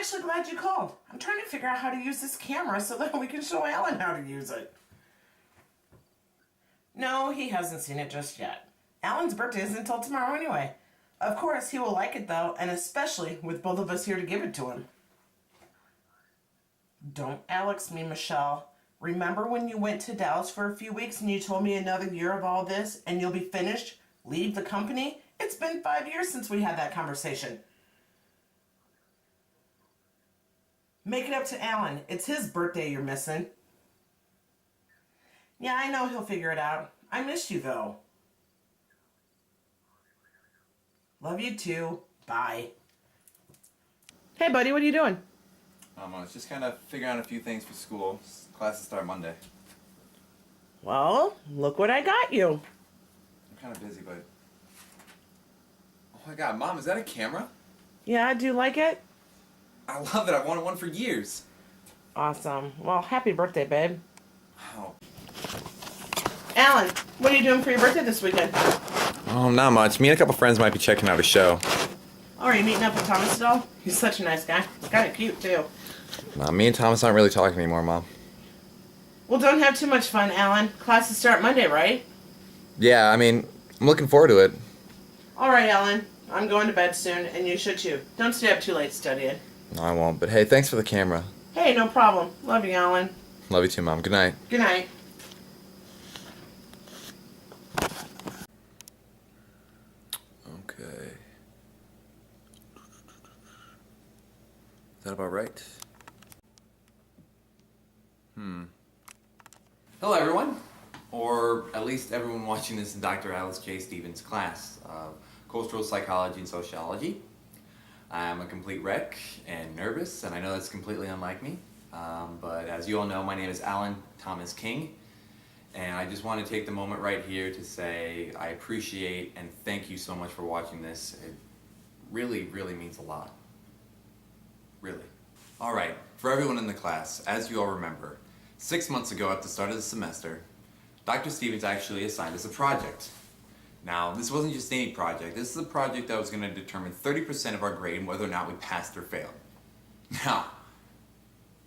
actually glad you called. I'm trying to figure out how to use this camera so that we can show Alan how to use it. No, he hasn't seen it just yet. Alan's birthday isn't until tomorrow anyway. Of course, he will like it though, and especially with both of us here to give it to him. Don't Alex me, Michelle. Remember when you went to Dallas for a few weeks and you told me another year of all this and you'll be finished? Leave the company? It's been 5 years since we had that conversation. Make it up to Alan. It's his birthday you're missing. Yeah, I know he'll figure it out. I miss you though. Love you too. Bye. Hey buddy, what are you doing? I was just kind of figuring out a few things for school. Classes start Monday. Well, look what I got you. I'm kind of busy, but... Oh my god, Mom, is that a camera? Yeah, do you like it? I love it. I've wanted one for years. Awesome. Well, happy birthday, babe. Wow. Alan, what are you doing for your birthday this weekend? Oh, not much. Me and a couple friends might be checking out a show. Oh, are you meeting up with Thomas at all? He's such a nice guy. He's kind of cute, too. Nah, me and Thomas aren't really talking anymore, Mom. Well, don't have too much fun, Alan. Classes start Monday, right? Yeah, I mean, I'm looking forward to it. All right, Alan. I'm going to bed soon, and you should too. Don't stay up too late studying. No, I won't. But hey, thanks for the camera. Hey, no problem. Love you, Alan. Love you too, Mom. Good night. Good night. Okay. Is that about right? Hello, everyone. Or at least everyone watching this in Dr. Alice J. Stevens' class of Cultural Psychology and Sociology. I'm a complete wreck and nervous, and I know that's completely unlike me. But as you all know, my name is Alan Thomas King, and I just want to take the moment right here to say I appreciate and thank you so much for watching this. It really, really means a lot. Really. All right, for everyone in the class, as you all remember, 6 months ago at the start of the semester, Dr. Stevens actually assigned us a project. Now, this wasn't just any project. This is a project that was going to determine 30% of our grade and whether or not we passed or failed. Now,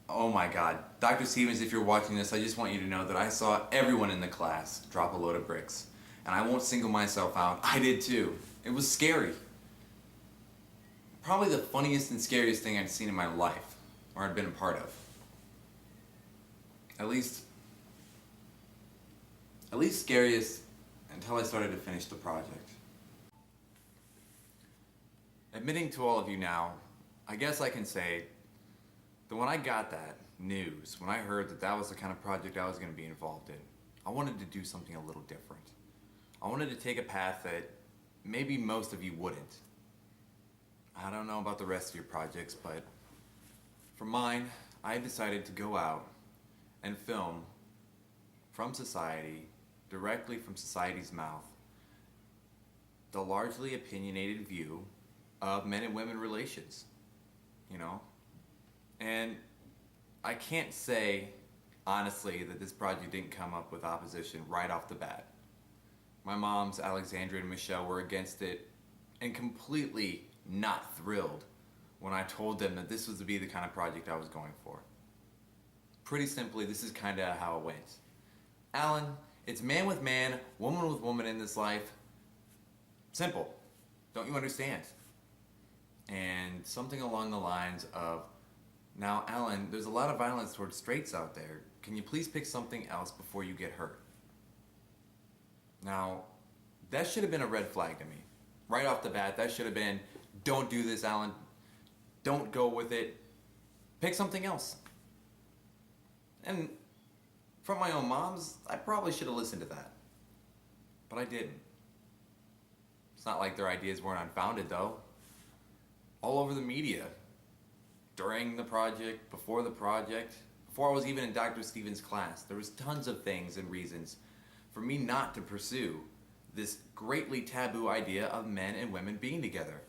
oh my God, Dr. Stevens, if you're watching this, I just want you to know that I saw everyone in the class drop a load of bricks. And I won't single myself out. I did too. It was scary. Probably the funniest and scariest thing I'd seen in my life, or I'd been a part of. At least scariest until I started to finish the project. Admitting to all of you now, I guess I can say that when I got that news, when I heard that that was the kind of project I was going to be involved in, I wanted to do something a little different. I wanted to take a path that maybe most of you wouldn't. I don't know about the rest of your projects, but for mine, I decided to go out and film from society, directly from society's mouth, the largely opinionated view of men and women relations, you know? And I can't say, honestly, that this project didn't come up with opposition right off the bat. My moms, Alexandra and Michelle, were against it and completely not thrilled when I told them that this was to be the kind of project I was going for. Pretty simply, this is kind of how it went. Alan, it's man with man, woman with woman in this life. Simple. Don't you understand? And something along the lines of, now Alan, there's a lot of violence towards straights out there. Can you please pick something else before you get hurt? Now, that should have been a red flag to me. Right off the bat, that should have been, don't do this, Alan. Don't go with it. Pick something else. And from my own moms, I probably should have listened to that. But I didn't. It's not like their ideas weren't unfounded, though. All over the media, during the project, before I was even in Dr. Stevens' class, there was tons of things and reasons for me not to pursue this greatly taboo idea of men and women being together.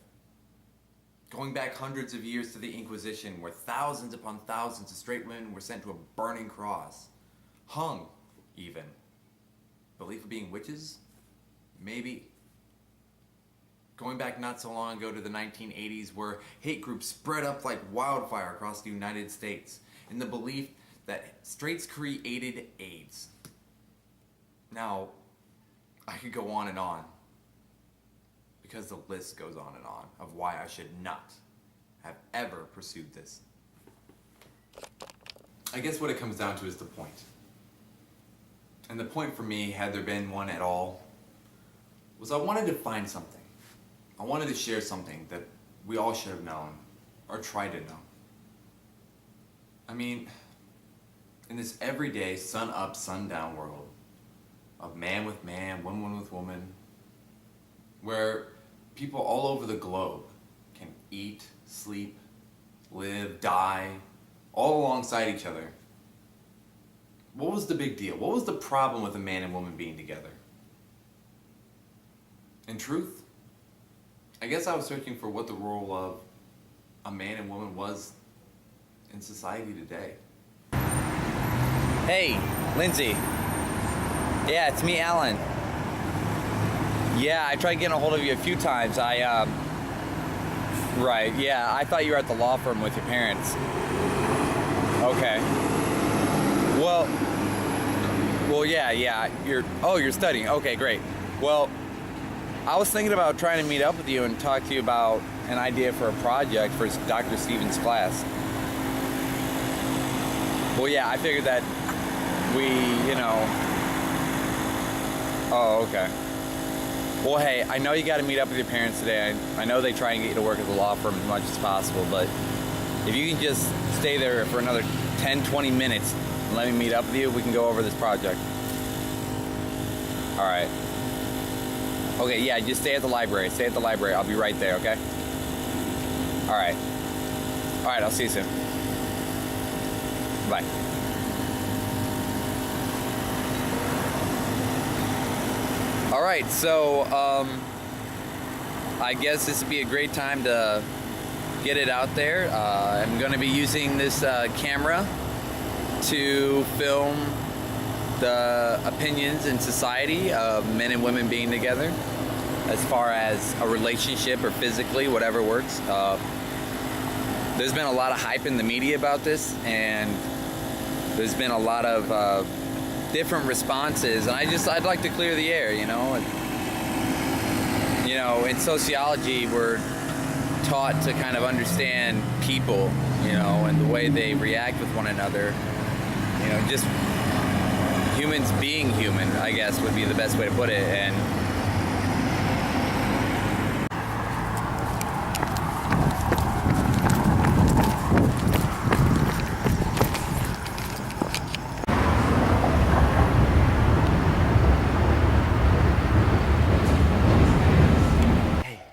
Going back hundreds of years to the Inquisition, where thousands upon thousands of straight women were sent to a burning cross. Hung, even. Belief of being witches? Maybe. Going back not so long ago to the 1980s, where hate groups spread up like wildfire across the United States in the belief that straights created AIDS. Now, I could go on and on, because the list goes on and on of why I should not have ever pursued this. I guess what it comes down to is the point. And the point for me, had there been one at all, was I wanted to find something. I wanted to share something that we all should have known, or tried to know. I mean, in this everyday sun up, sun down world of man with man, woman with woman, where people all over the globe can eat, sleep, live, die, all alongside each other. What was the big deal? What was the problem with a man and woman being together? In truth, I guess I was searching for what the role of a man and woman was in society today. Hey, Lindsay. Yeah, it's me, Alan. Yeah, I tried getting a hold of you a few times. Right, yeah, I thought you were at the law firm with your parents. Okay. Well, yeah, you're studying. Okay, great. Well, I was thinking about trying to meet up with you and talk to you about an idea for a project for Dr. Stevens' class. Well, yeah, I figured that Oh, okay. Well, hey, I know you got to meet up with your parents today. I know they try and get you to work at the law firm as much as possible, but if you can just stay there for another 10, 20 minutes and let me meet up with you, we can go over this project. All right. Okay, yeah, just stay at the library. Stay at the library. I'll be right there, okay? All right. All right, I'll see you soon. Bye. All right, so I guess this would be a great time to get it out there. I'm going to be using this camera to film the opinions in society of men and women being together, as far as a relationship or physically, whatever works. There's been a lot of hype in the media about this, and there's been a lot of different responses, and I'd like to clear the air, you know. In sociology, we're taught to kind of understand people, and the way they react with one another, just humans being human, I guess, would be the best way to put it. And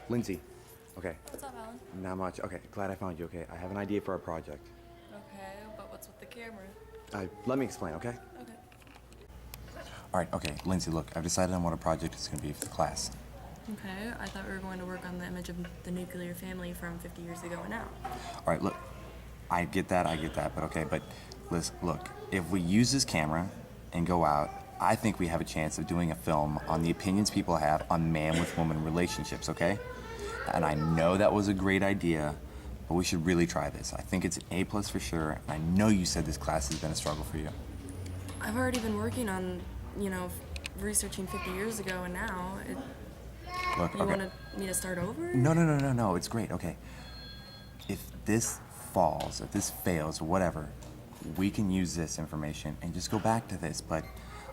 Lindsay, okay. What's up, Alan? Not much. Okay, glad I found you. Okay, I have an idea for a project. Okay, but what's with the camera? Let me explain, okay? Okay. All right, okay, Lindsay, look, I've decided on what a project is going to be for the class. Okay, I thought we were going to work on the image of the nuclear family from 50 years ago and now. All right, look, I get that, but okay, but listen, look, if we use this camera and go out, I think we have a chance of doing a film on the opinions people have on man with woman relationships, okay? And I know that was a great idea, but we should really try this. I think it's an A+ for sure, and I know you said this class has been a struggle for you. I've already been working on, researching 50 years ago and now. Look, You okay. wanted me to start over? No, it's great, okay. If this falls, if this fails, or whatever, we can use this information and just go back to this, but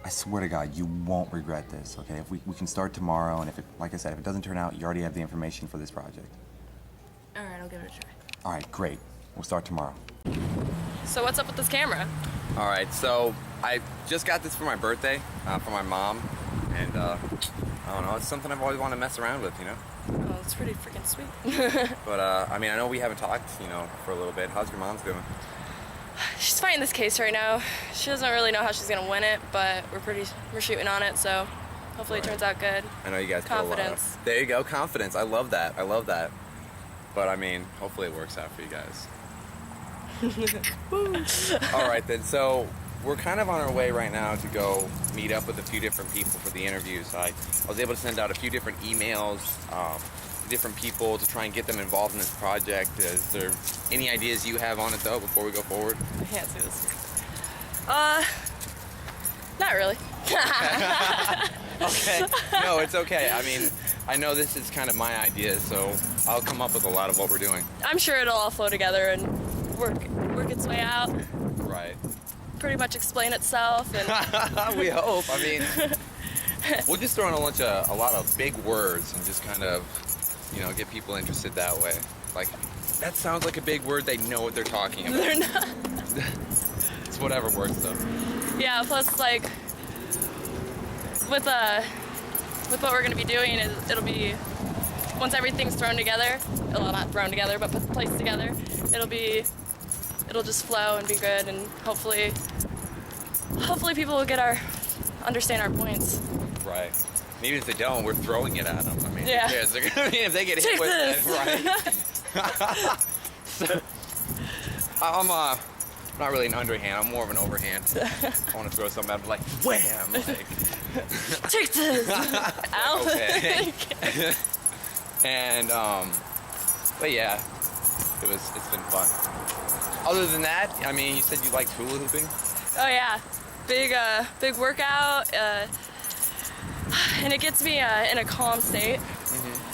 I swear to God, you won't regret this, okay? If we can start tomorrow, and if it, like I said, if it doesn't turn out, you already have the information for this project. All right, I'll give it a try. All right, great. We'll start tomorrow. So what's up with this camera? all right, so I just got this for my birthday from my mom, and I don't know, it's something I've always wanted to mess around with, Oh, it's pretty freaking sweet. But I mean, I know we haven't talked, for a little bit. How's your mom's doing? She's fighting this case right now. She doesn't really know how she's gonna win it, but we're shooting on it, so hopefully it turns out good. I know you guys put a lot of- Confidence. There you go, confidence. I love that. But I mean, hopefully it works out for you guys. All right then, so we're kind of on our way right now to go meet up with a few different people for the interviews. I was able to send out a few different emails to different people to try and get them involved in this project. Is there any ideas you have on it though before we go forward? I can't see this. Not really. Okay. No, it's okay. I mean, I know this is kind of my idea, so I'll come up with a lot of what we're doing. I'm sure it'll all flow together and work its way out. Right. Pretty much explain itself, and We hope. I mean, we'll just throw in a lot of big words and just kind of, get people interested that way. Like, that sounds like a big word. They know what they're talking about. they're not. It's whatever works though. Yeah. Plus, like, with what we're gonna be doing, it'll be once everything's thrown together. Well, not thrown together, but placed together. It'll just flow and be good, and hopefully people will understand our points. Right. Even if they don't, we're throwing it at them. I mean, Yeah. who cares? They're gonna, if they get hit Take with this. it, right? So, I'm not really an underhand. I'm more of an overhand. I want to throw something at them like wham, like. Take this. Ow. Okay. And but yeah, it's been fun. Other than that, I mean, you said you liked hula hooping. Oh yeah, big workout, and it gets me in a calm state.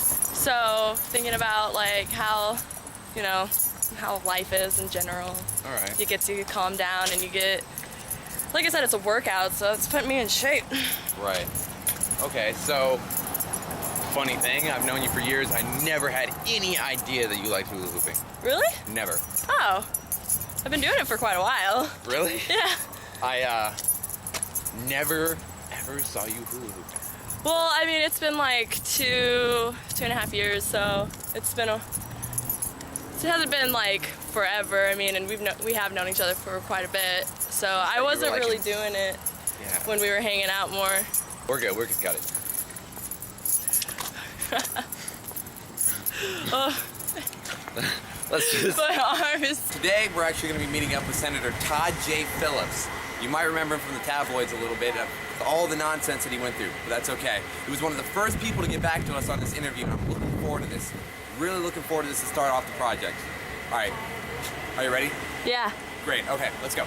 So thinking about like how life is in general. All right. You get to calm down, and you get, like I said, it's a workout, so it's putting me in shape. Right. Okay, so funny thing, I've known you for years. I never had any idea that you liked hula hooping. Really? Never. Oh, I've been doing it for quite a while. Really? Yeah. I never ever saw you hula hooping. Well, I mean, it's been like 2.5 years, so it hasn't been like forever. I mean, and we have known each other for quite a bit, so I wasn't really doing it when we were hanging out more. We're good. Got it. Let's just. My arms. Today, we're actually going to be meeting up with Senator Todd J. Phillips. You might remember him from the tabloids a little bit, all the nonsense that he went through, but that's okay. He was one of the first people to get back to us on this interview, and I'm looking forward to this. Really looking forward to this to start off the project. All right, are you ready? Yeah. Great, okay, let's go.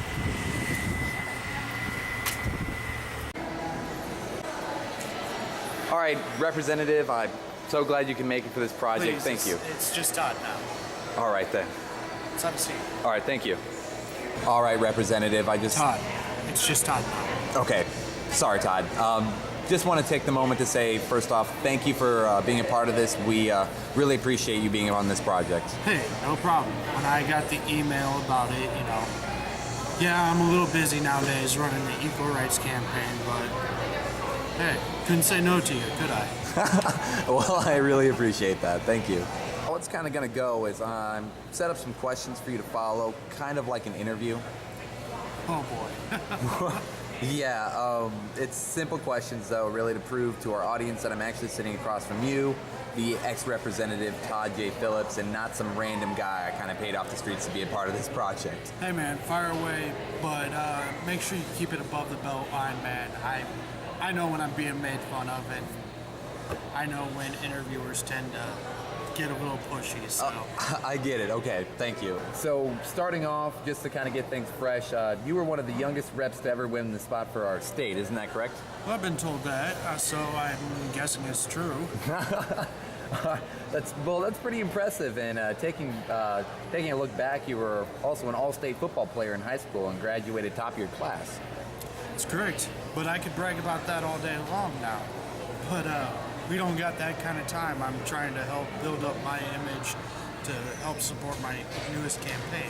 All right, Representative, I'm so glad you can make it for this project. Please, Thank you. It's just Todd now. All right, then. Let's have a seat. All right, thank you. All right, Representative, Todd. It's just Todd now. Okay, sorry, Todd. Just want to take the moment to say, first off, thank you for being a part of this. We really appreciate you being on this project. Hey, no problem. When I got the email about it, yeah, I'm a little busy nowadays running the equal rights campaign, but hey, couldn't say no to you, could I? Well, I really appreciate that. Thank you. How it's kind of going to go is set up some questions for you to follow, kind of like an interview. Oh boy. Yeah, it's simple questions, though, really to prove to our audience that I'm actually sitting across from you, the ex-representative Todd J. Phillips, and not some random guy I kind of paid off the streets to be a part of this project. Hey man, fire away, but make sure you keep it above the belt line, man. I know when I'm being made fun of, and I know when interviewers tend to get a little pushy, so. I get it. Okay, thank you. So, starting off, just to kind of get things fresh, you were one of the youngest reps to ever win the spot for our state, isn't that correct? Well, I've been told that, so I'm guessing it's true. That's pretty impressive. And taking a look back, you were also an all-state football player in high school and graduated top of your class. That's correct, but I could brag about that all day long now. But we don't got that kind of time. I'm trying to help build up my image to help support my newest campaign.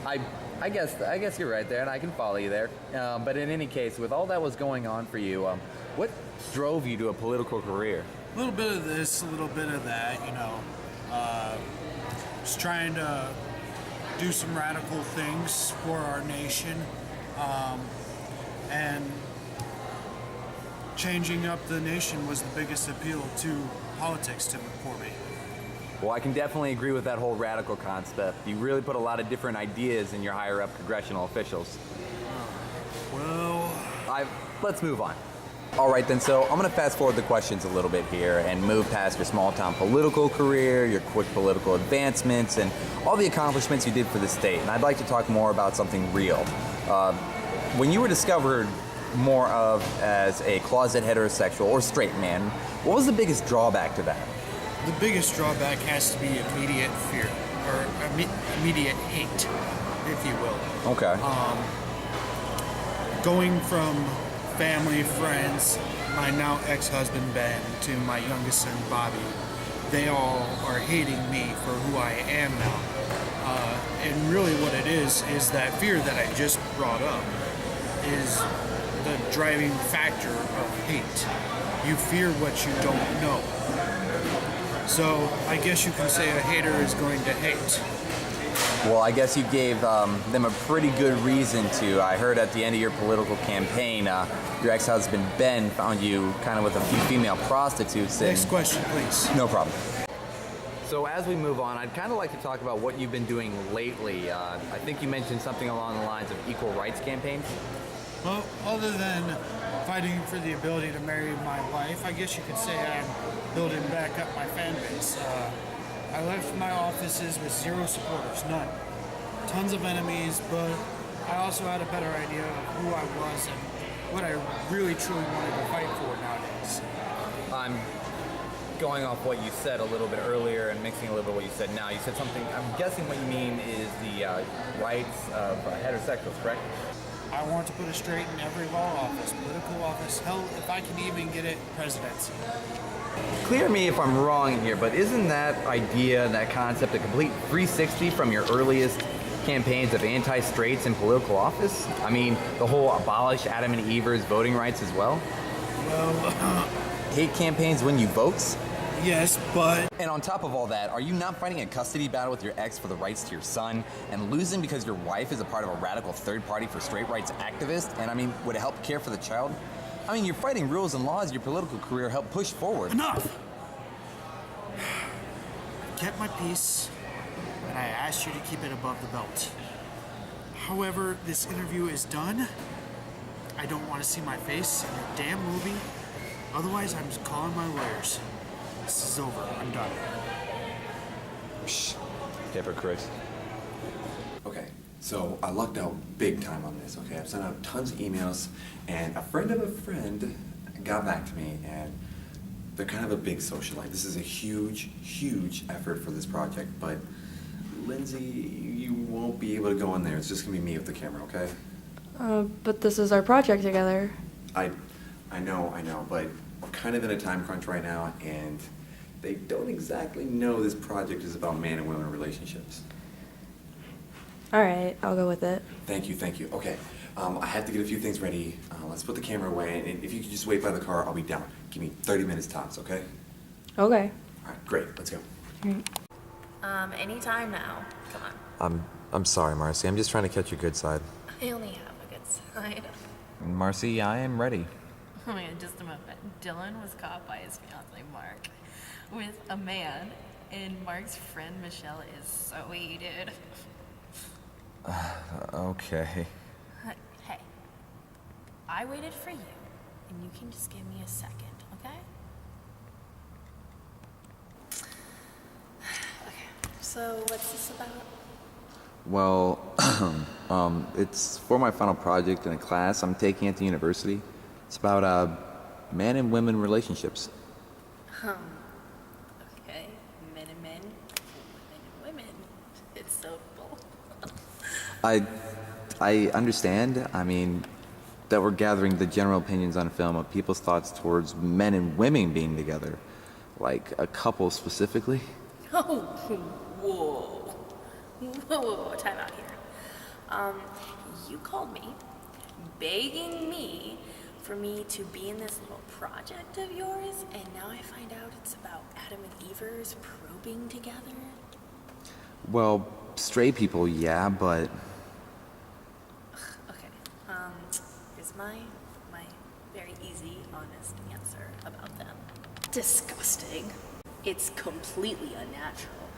I guess you're right there, and I can follow you there. But in any case, with all that was going on for you, what drove you to a political career? A little bit of this, a little bit of that, just trying to do some radical things for our nation, and changing up the nation was the biggest appeal to politics for me. Well, I can definitely agree with that whole radical concept. You really put a lot of different ideas in your higher up congressional officials. Well, Let's move on. All right then, so I'm gonna fast forward the questions a little bit here and move past your small town political career, your quick political advancements, and all the accomplishments you did for the state. And I'd like to talk more about something real. When you were discovered more of as a closet heterosexual or straight man, what was the biggest drawback to that? The biggest drawback has to be immediate fear, or immediate hate, if you will. Okay. Going from family, friends, my now ex-husband Ben, to my youngest son Bobby, they all are hating me for who I am now. And really what it is that fear that I just brought up is the driving factor of hate. You fear what you don't know. So I guess you can say a hater is going to hate. Well, I guess you gave them a pretty good reason to. I heard at the end of your political campaign, your ex-husband Ben found you kind of with a few female prostitutes. Next question, please. No problem. So as we move on, I'd kind of like to talk about what you've been doing lately. I think you mentioned something along the lines of equal rights campaigns. Well, other than fighting for the ability to marry my wife, I guess you could say I'm building back up my fan base. I left my offices with 0 supporters, none. Tons of enemies, but I also had a better idea of who I was and what I really truly wanted to fight for nowadays. I'm going off what you said a little bit earlier and mixing a little bit what you said now. You said something, I'm guessing what you mean is the rights of heterosexuals, correct? I want to put it straight in every law office, political office, hell, if I can even get it, presidency. Clear me if I'm wrong here, but isn't that idea, that concept, a complete 360 from your earliest campaigns of anti-straights in political office? I mean, the whole abolish Adam and Eve's voting rights as well? Well, Hate campaigns win you votes? yes, but And on top of all that, are you not fighting a custody battle with your ex for the rights to your son and losing because your wife is a part of a radical third party for straight rights activist? And I mean, would it help care for the child? I mean, you're fighting rules and laws your political career helped push forward. enough! I kept my peace, and I asked you to keep it above the belt. However, this interview is done. I don't want to see my face in your damn movie. Otherwise, I'm just calling my lawyers. This is over. I'm done. Shh. Hypocrite. Okay, so I lucked out big time on this, okay? I've sent out tons of emails, and a friend of a friend got back to me, and they're kind of a big socialite. This is a huge, huge effort for this project, but Lindsay, you won't be able to go in there. It's just gonna be me with the camera, okay? But this is our project together. I know, but we're kind of in a time crunch right now, and they don't exactly know this project is about man and women relationships. All right, I'll go with it. Thank you. Okay, I have to get a few things ready. Let's put the camera away, and if you could just wait by the car, I'll be down. Give me 30 minutes tops, okay? Okay. All right, great, let's go. Anytime now. Come on. I'm sorry, Marcy. I'm just trying to catch your good side. I only have a good side. Marcy, I am ready. Oh my god, just a moment. Dylan was caught by his fiance Mark with a man, and Mark's friend Michelle is so heated. Okay. Hey, I waited for you, and you can just give me a second, okay? Okay, so what's this about? Well, it's for my final project in a class I'm taking at the university. It's about man and women relationships. Okay, men and men, women and women. It's so cool. I understand. I mean, that we're gathering the general opinions on film of people's thoughts towards men and women being together, like a couple specifically. Oh, whoa, time out here. You called me, begging me for me to be in this little project of yours, and now I find out it's about Adam and Eve's probing together? Well, straight people, yeah, but Okay, here's my very easy, honest answer about them. Disgusting. It's completely unnatural,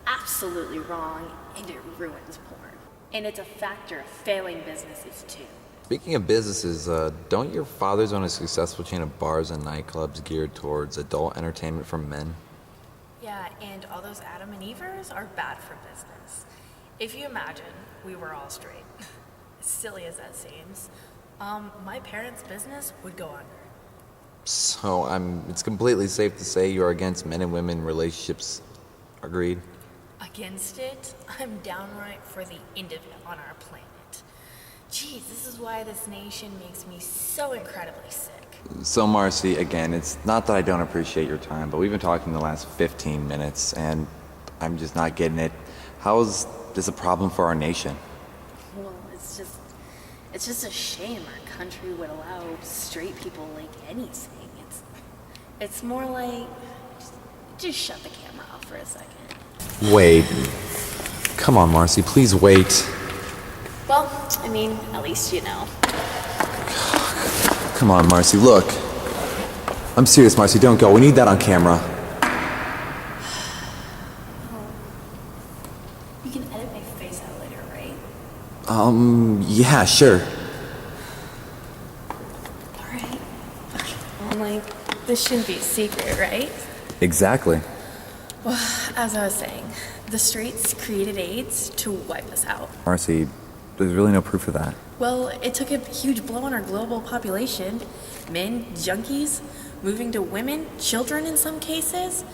absolutely wrong, and it ruins porn. And it's a factor of failing businesses too. Speaking of businesses, don't your fathers own a successful chain of bars and nightclubs geared towards adult entertainment for men? Yeah, and all those Adam and Evers are bad for business. If you imagine we were all straight, as silly as that seems, my parents' business would go under. So it's completely safe to say you're against men and women relationships. Agreed? Against it, I'm downright for the end of it on our planet. Geez, this is why this nation makes me so incredibly sick. So Marcy, again, it's not that I don't appreciate your time, but we've been talking the last 15 minutes and I'm just not getting it. How is this a problem for our nation? Well, it's just a shame our country would allow straight people like anything. It's more like, just shut the camera off for a second. Wait. Come on, Marcy, please wait. Well, I mean, at least you know. Come on, Marcy, look. I'm serious, Marcy, don't go. We need that on camera. You can edit my face out later, right? Yeah, sure. Alright. Well, like, this shouldn't be a secret, right? Exactly. Well, as I was saying, the straights created AIDS to wipe us out. Marcy, there's really no proof of that. Well, it took a huge blow on our global population. Men, junkies, moving to women, children in some cases.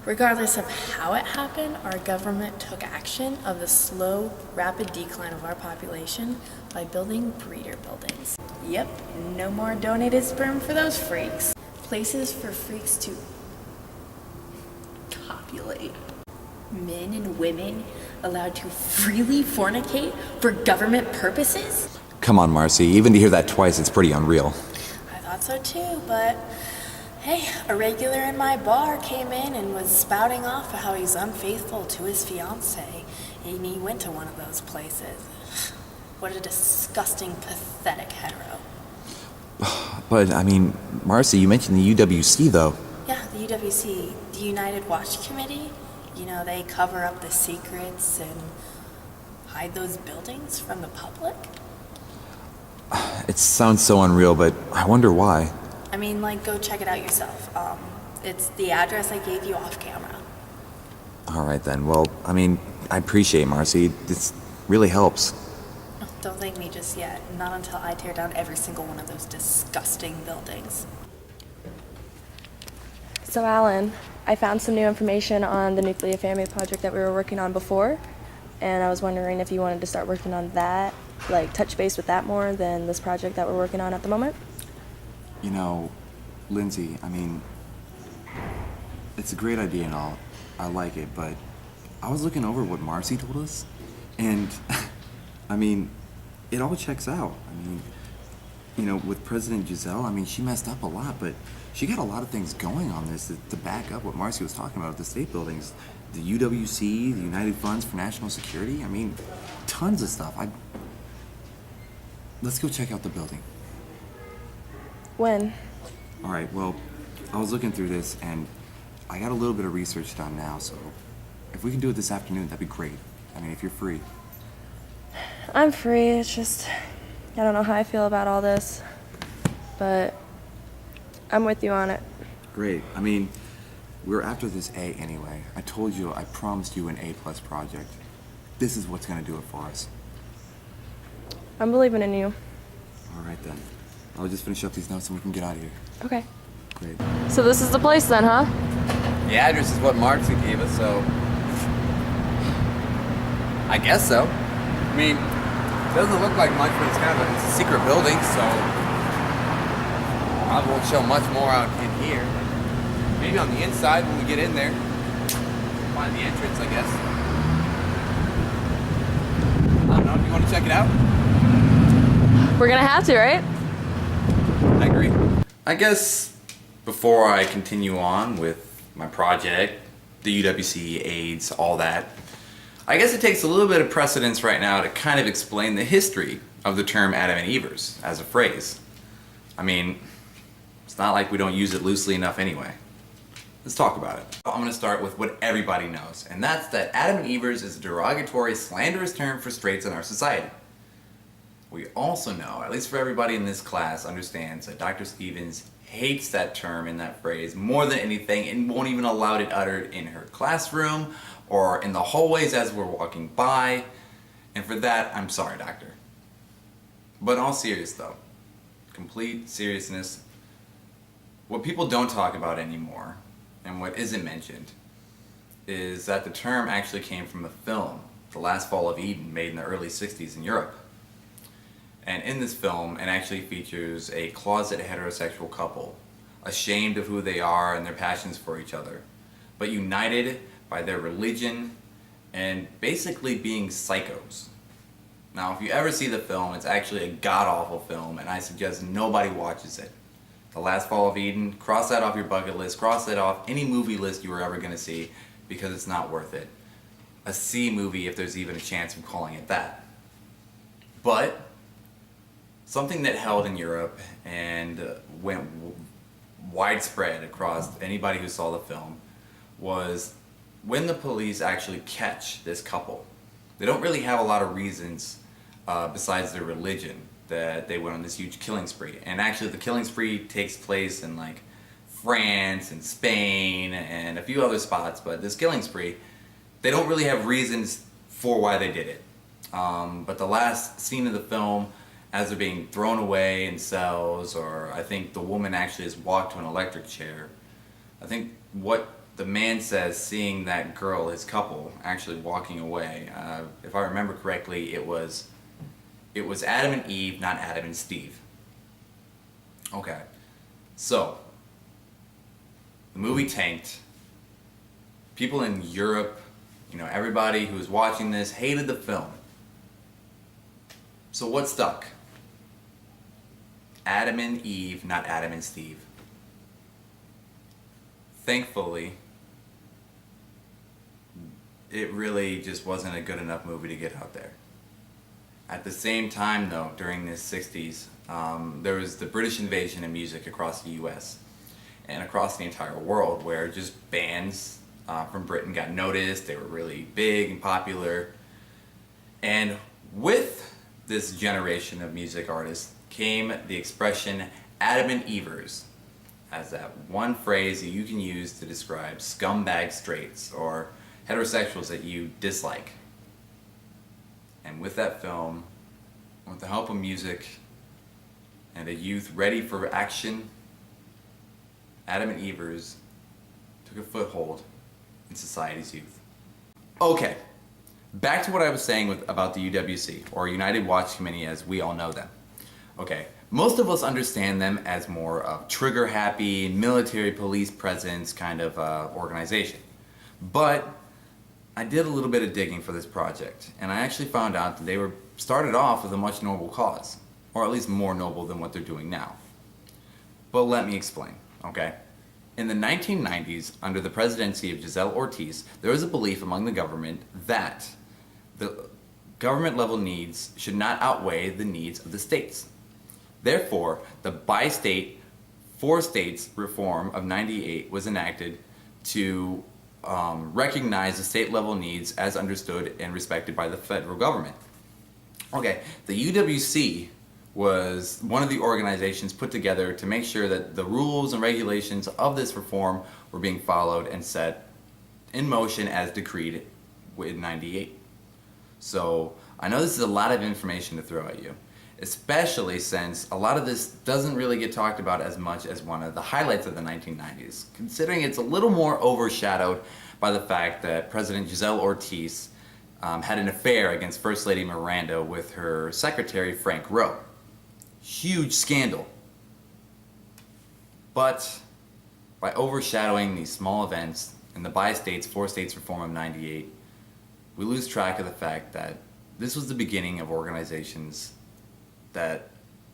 Regardless of how it happened, our government took action of the slow, rapid decline of our population by building breeder buildings. Yep, no more donated sperm for those freaks. Places for freaks to copulate. Men and women allowed to freely fornicate for government purposes? Come on, Marcy, even to hear that twice, it's pretty unreal. I thought so too, but hey, a regular in my bar came in and was spouting off how he's unfaithful to his fiancée, and he went to one of those places. What a disgusting, pathetic hetero. But, I mean, Marcy, you mentioned the UWC, though. Yeah, the UWC, the United Watch Committee. You know, they cover up the secrets and hide those buildings from the public. It sounds so unreal, but I wonder why. I mean, like, go check it out yourself. It's the address I gave you off camera. All right, then. Well, I mean, I appreciate it, Marcy. This really helps. Don't thank me just yet. Not until I tear down every single one of those disgusting buildings. So Alan, I found some new information on the nuclear family project that we were working on before, and I was wondering if you wanted to start working on that, like touch base with that more than this project that we're working on at the moment. You know, Lindsay, I mean, it's a great idea and all. I like it, but I was looking over what Marcy told us, and I mean, it all checks out. I mean, you know, with President Giselle, I mean, she messed up a lot, but she got a lot of things going on this to back up what Marcy was talking about with the state buildings. The UWC, the United Funds for National Security, I mean, tons of stuff. Let's go check out the building. When? All right, well, I was looking through this, and I got a little bit of research done now, so if we can do it this afternoon, that'd be great. I mean, if you're free. I'm free, it's just, I don't know how I feel about all this, but I'm with you on it. Great. I mean, we're after this A anyway. I told you, I promised you an A+ project. This is what's gonna do it for us. I'm believing in you. All right, then. I'll just finish up these notes and we can get out of here. Okay. Great. So this is the place then, huh? The address is what Marcy gave us, so I guess so. I mean, it doesn't look like much, but it's a secret building, so probably won't show much more out in here. Maybe on the inside when we get in there. Find the entrance, I guess. I don't know, do you want to check it out? We're gonna have to, right? I agree. I guess before I continue on with my project, the UWC, AIDS, all that, I guess it takes a little bit of precedence right now to kind of explain the history of the term Adam and Evers as a phrase. I mean, it's not like we don't use it loosely enough anyway. Let's talk about it. I'm going to start with what everybody knows, and that's that Adam and Evers is a derogatory, slanderous term for straights in our society. We also know, at least for everybody in this class, understands that Dr. Stevens hates that term and that phrase more than anything and won't even allow it uttered in her classroom or in the hallways as we're walking by. And for that, I'm sorry, Doctor. But in all serious though, complete seriousness, what people don't talk about anymore and what isn't mentioned is that the term actually came from a film, The Last Fall of Eden, made in the early 60s in Europe. And in this film, it actually features a closet heterosexual couple, ashamed of who they are and their passions for each other, but united by their religion and basically being psychos. Now, if you ever see the film, it's actually a god-awful film, and I suggest nobody watches it. The Last Fall of Eden, cross that off your bucket list, cross that off any movie list you were ever going to see, because it's not worth it. A C movie, if there's even a chance of calling it that. But something that held in Europe and went widespread across anybody who saw the film was when the police actually catch this couple. They don't really have a lot of reasons besides their religion that they went on this huge killing spree. And actually the killing spree takes place in like France and Spain and a few other spots, but this killing spree, they don't really have reasons for why they did it. But the last scene of the film, as they're being thrown away in cells, or I think the woman actually has walked to an electric chair, I think what the man says, seeing that girl, his couple, actually walking away, if I remember correctly, it was Adam and Eve, not Adam and Steve. Okay, so the movie tanked. People in Europe, everybody who was watching this hated the film. So what stuck? Adam and Eve, not Adam and Steve. Thankfully, it really just wasn't a good enough movie to get out there. At the same time though, during the 60s, there was the British invasion of music across the US and across the entire world, where just bands from Britain got noticed. They were really big and popular. And with this generation of music artists came the expression Adam and Evers, as that one phrase that you can use to describe scumbag straights or heterosexuals that you dislike. And with that film, with the help of music and a youth ready for action, Adam and Evers took a foothold in society's youth. Okay, back to what I was saying about the UWC, or United Watch Committee as we all know them. Okay, most of us understand them as more of trigger-happy, military police presence kind of organization. But I did a little bit of digging for this project, and I actually found out that they were started off with a much noble cause, or at least more noble than what they're doing now. But let me explain, okay? In the 1990s, under the presidency of Giselle Ortiz, there was a belief among the government that the government level needs should not outweigh the needs of the states. Therefore, the bi-state, four states reform of '98 was enacted to recognize the state level needs as understood and respected by the federal government. Okay, the UWC was one of the organizations put together to make sure that the rules and regulations of this reform were being followed and set in motion as decreed in '98. So I know this is a lot of information to throw at you, especially since a lot of this doesn't really get talked about as much as one of the highlights of the 1990s, considering it's a little more overshadowed by the fact that President Giselle Ortiz had an affair against First Lady Miranda with her secretary Frank Rowe. Huge scandal. But by overshadowing these small events and the bi-states, four states reform of '98, we lose track of the fact that this was the beginning of organizations that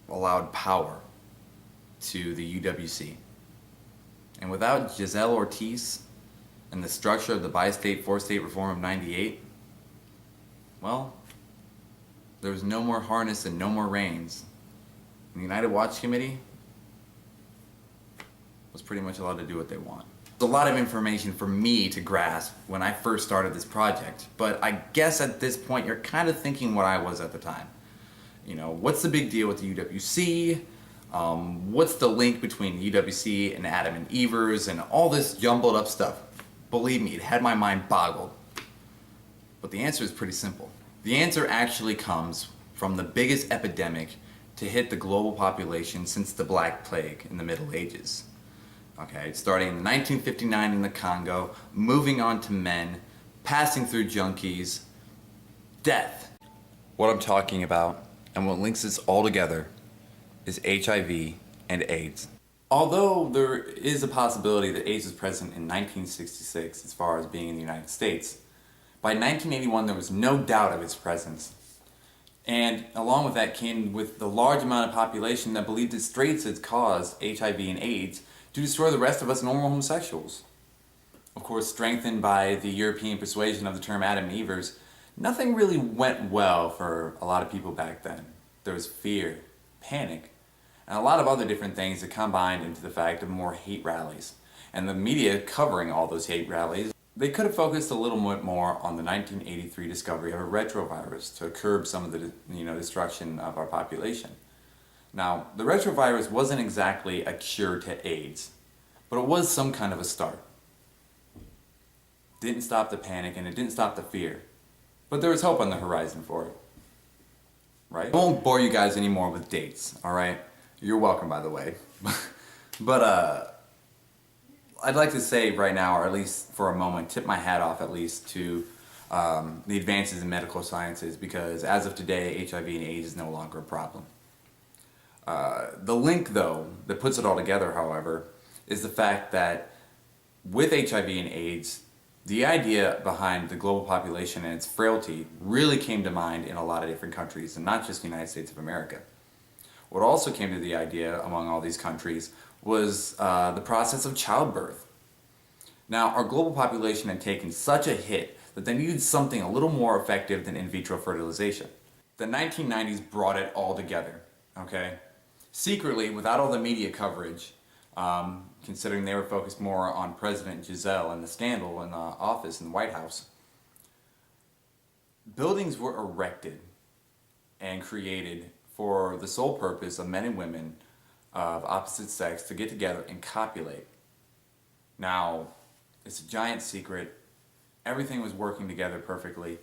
allowed power to the UWC. And without Giselle Ortiz and the structure of the bi-state, four-state reform of '98, well, there was no more harness and no more reins. And the United Watch Committee was pretty much allowed to do what they want. There's a lot of information for me to grasp when I first started this project, but I guess at this point you're kind of thinking what I was at the time. You know, what's the big deal with the UWC? What's the link between the UWC and Adam and Evers and all this jumbled up stuff? Believe me, it had my mind boggled. But the answer is pretty simple. The answer actually comes from the biggest epidemic to hit the global population since the Black Plague in the Middle Ages. Okay, starting in 1959 in the Congo, moving on to men, passing through junkies, death. What I'm talking about, and what links this all together, is HIV and AIDS. Although there is a possibility that AIDS was present in 1966 as far as being in the United States, by 1981 there was no doubt of its presence. And along with that came with the large amount of population that believed that straights had caused HIV and AIDS to destroy the rest of us normal homosexuals. Of course, strengthened by the European persuasion of the term Adam and Evers, nothing really went well for a lot of people back then. There was fear, panic, and a lot of other different things that combined into the fact of more hate rallies. And the media covering all those hate rallies, they could have focused a little bit more on the 1983 discovery of a retrovirus to curb some of the destruction of our population. Now, the retrovirus wasn't exactly a cure to AIDS, but it was some kind of a start. Didn't stop the panic and it didn't stop the fear, but there was hope on the horizon for it. Right? I won't bore you guys anymore with dates, alright? You're welcome, by the way. But I'd like to say right now, or at least for a moment, tip my hat off at least to the advances in medical sciences, because as of today, HIV and AIDS is no longer a problem. The link, though, that puts it all together, however, is the fact that with HIV and AIDS, the idea behind the global population and its frailty really came to mind in a lot of different countries, and not just the United States of America. What also came to the idea among all these countries was the process of childbirth. Now, our global population had taken such a hit that they needed something a little more effective than in vitro fertilization. The 1990s brought it all together, okay? Secretly, without all the media coverage, considering they were focused more on President Giselle and the scandal in the office in the White House, buildings were erected and created for the sole purpose of men and women of opposite sex to get together and copulate. Now, it's a giant secret. Everything was working together perfectly.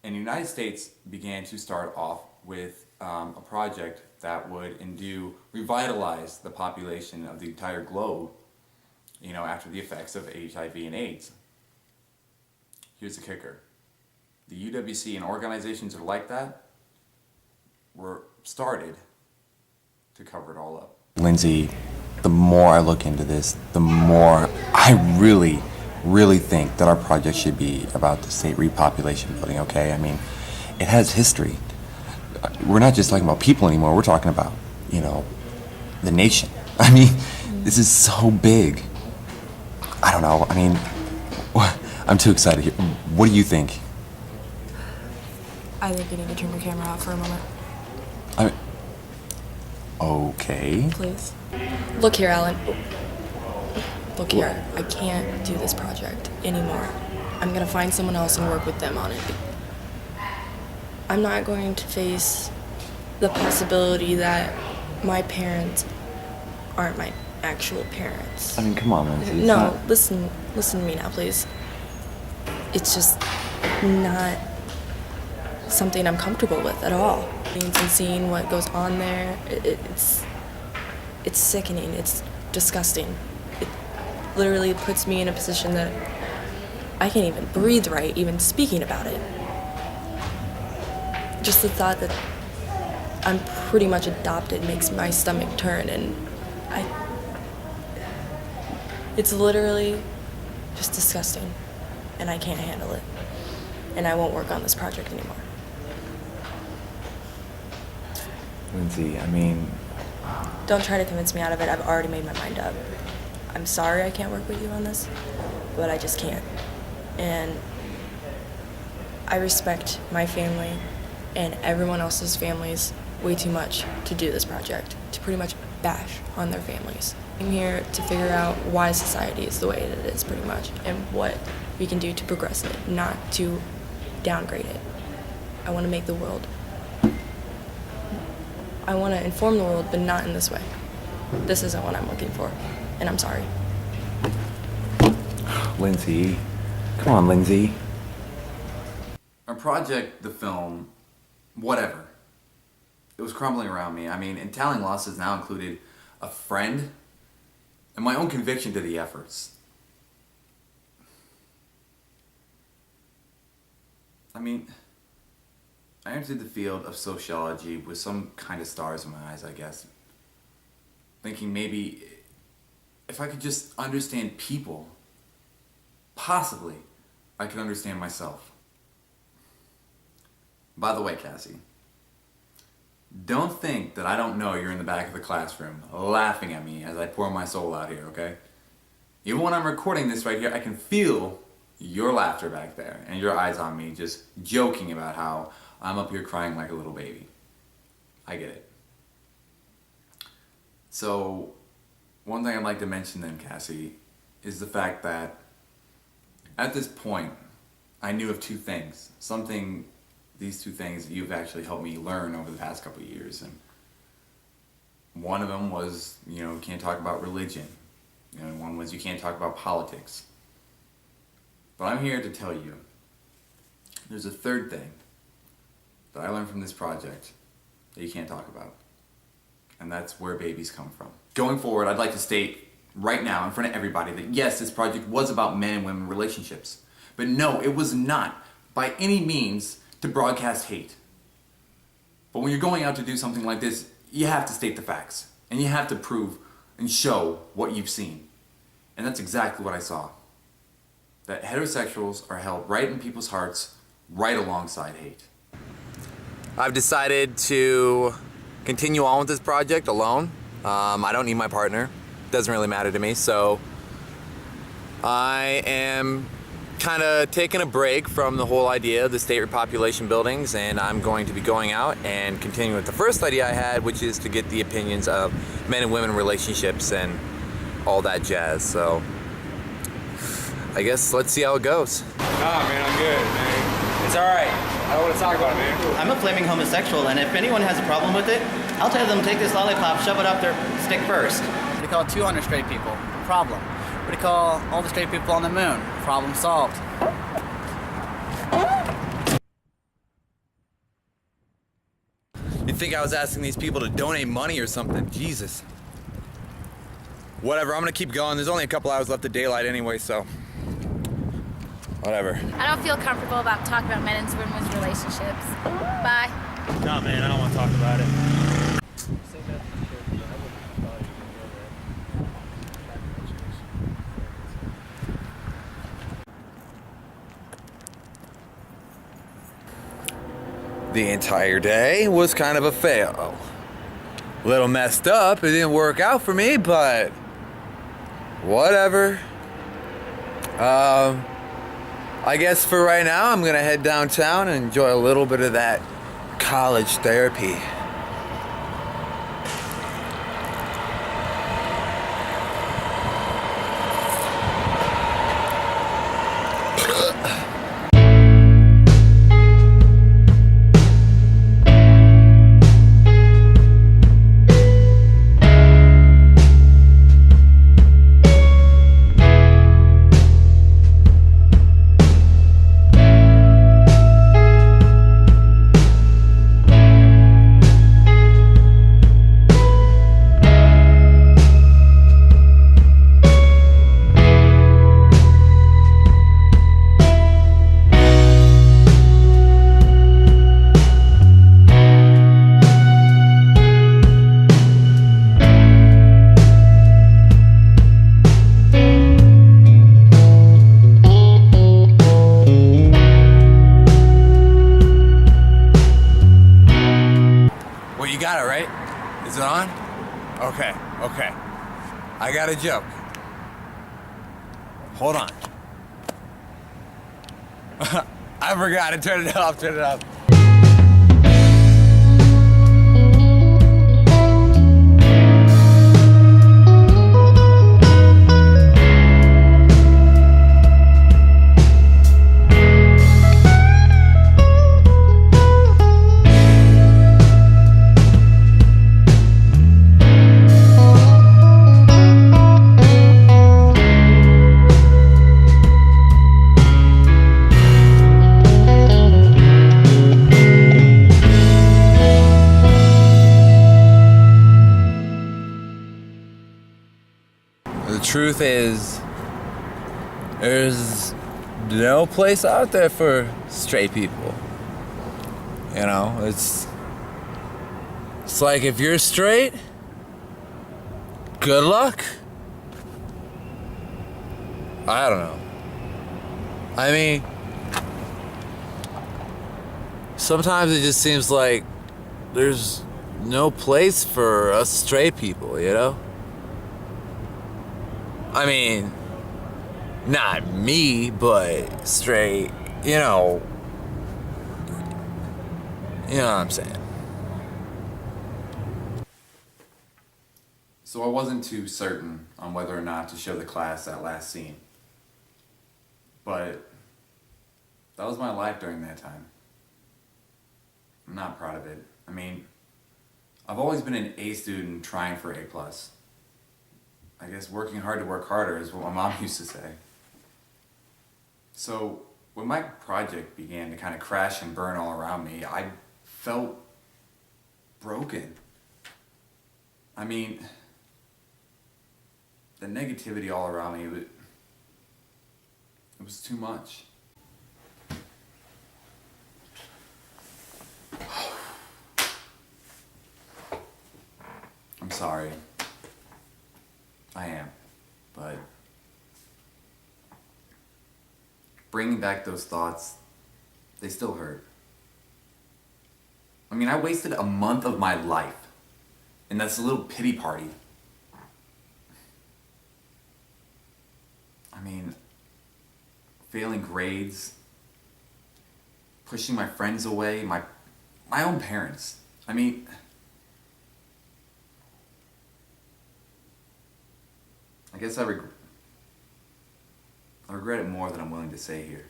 And the United States began to start off with a project that would revitalize the population of the entire globe, after the effects of HIV and AIDS. Here's the kicker. The UWC and organizations that are like that were started to cover it all up. Lindsay, the more I look into this, the more I really, really think that our project should be about the state repopulation building, okay? I mean, it has history. We're not just talking about people anymore, we're talking about, the nation. I mean, this is so big. I don't know, I'm too excited here. What do you think? I think you need to turn your camera off for a moment. Okay. Please. Look here, Alan. Look here. I can't do this project anymore. I'm gonna find someone else and work with them on it. I'm not going to face the possibility that my parents aren't my actual parents. Come on, Lindsay. No, listen to me now, please. It's just not something I'm comfortable with at all. And seeing what goes on there, it's sickening. It's disgusting. It literally puts me in a position that I can't even breathe right, even speaking about it. Just the thought that I'm pretty much adopted makes my stomach turn, and it's literally just disgusting, and I can't handle it, and I won't work on this project anymore. Lindsay, Don't try to convince me out of it. I've already made my mind up. I'm sorry I can't work with you on this, but I just can't. And I respect my family and everyone else's families way too much to do this project, to pretty much bash on their families. I'm here to figure out why society is the way that it is, pretty much, and what we can do to progress it, not to downgrade it. I want to make the world I want to inform the world, but not in this way. This isn't what I'm looking for, and I'm sorry. Lindsay. Come on, Lindsay. Our project, the film, whatever. It was crumbling around me. I mean, and tallying losses now included a friend and my own conviction to the efforts. I mean, I entered the field of sociology with some kind of stars in my eyes, I guess. Thinking maybe if I could just understand people, possibly I could understand myself. By the way, Cassie, don't think that I don't know you're in the back of the classroom laughing at me as I pour my soul out here, okay? Even when I'm recording this right here, I can feel your laughter back there and your eyes on me just joking about how I'm up here crying like a little baby. I get it. So, one thing I'd like to mention then, Cassie, is the fact that at this point, I knew of two things. These two things that you've actually helped me learn over the past couple of years. And one of them was, you can't talk about religion. And one was you can't talk about politics. But I'm here to tell you, there's a third thing that I learned from this project that you can't talk about. And that's where babies come from. Going forward, I'd like to state right now in front of everybody that yes, this project was about men and women relationships. But no, it was not by any means to broadcast hate. But when you're going out to do something like this, you have to state the facts. And you have to prove and show what you've seen. And that's exactly what I saw. That heterosexuals are held right in people's hearts, right alongside hate. I've decided to continue on with this project alone. I don't need my partner. Doesn't really matter to me. So I am kind of taking a break from the whole idea of the state repopulation buildings, and I'm going to be going out and continuing with the first idea I had, which is to get the opinions of men and women relationships and all that jazz. So I guess let's see how it goes. Nah, man, I'm good, man. It's all right. I don't want to talk about it, man. I'm a flaming homosexual, and if anyone has a problem with it, I'll tell them take this lollipop, shove it up their stick first. What do you call 200 straight people? Problem. What do you call all the straight people on the moon? Problem solved. You'd think I was asking these people to donate money or something. Jesus. Whatever, I'm gonna keep going. There's only a couple hours left of daylight anyway, so whatever. I don't feel comfortable about talking about men and women's relationships. Bye. Nah, man, I don't want to talk about it. The entire day was kind of a fail. A little messed up, it didn't work out for me, but whatever. I guess for right now, I'm gonna head downtown and enjoy a little bit of that college therapy. Got it, right? Is it on? Okay. I got a joke. Hold on. I forgot to turn it off. truth is, there's no place out there for straight people. You know, it's like if you're straight, good luck. I don't know. I mean, sometimes it just seems like there's no place for us straight people, you know? I mean, not me, but straight, you know what I'm saying. So I wasn't too certain on whether or not to show the class that last scene. But that was my life during that time. I'm not proud of it. I mean, I've always been an A student trying for A+. I guess working hard to work harder is what my mom used to say. So when my project began to kind of crash and burn all around me, I felt broken. I mean, the negativity all around me, it was too much. I'm sorry. I am. But bringing back those thoughts, they still hurt. I mean, I wasted a month of my life in this little pity party. I mean, failing grades, pushing my friends away, my own parents. I mean, I guess I regret it more than I'm willing to say here.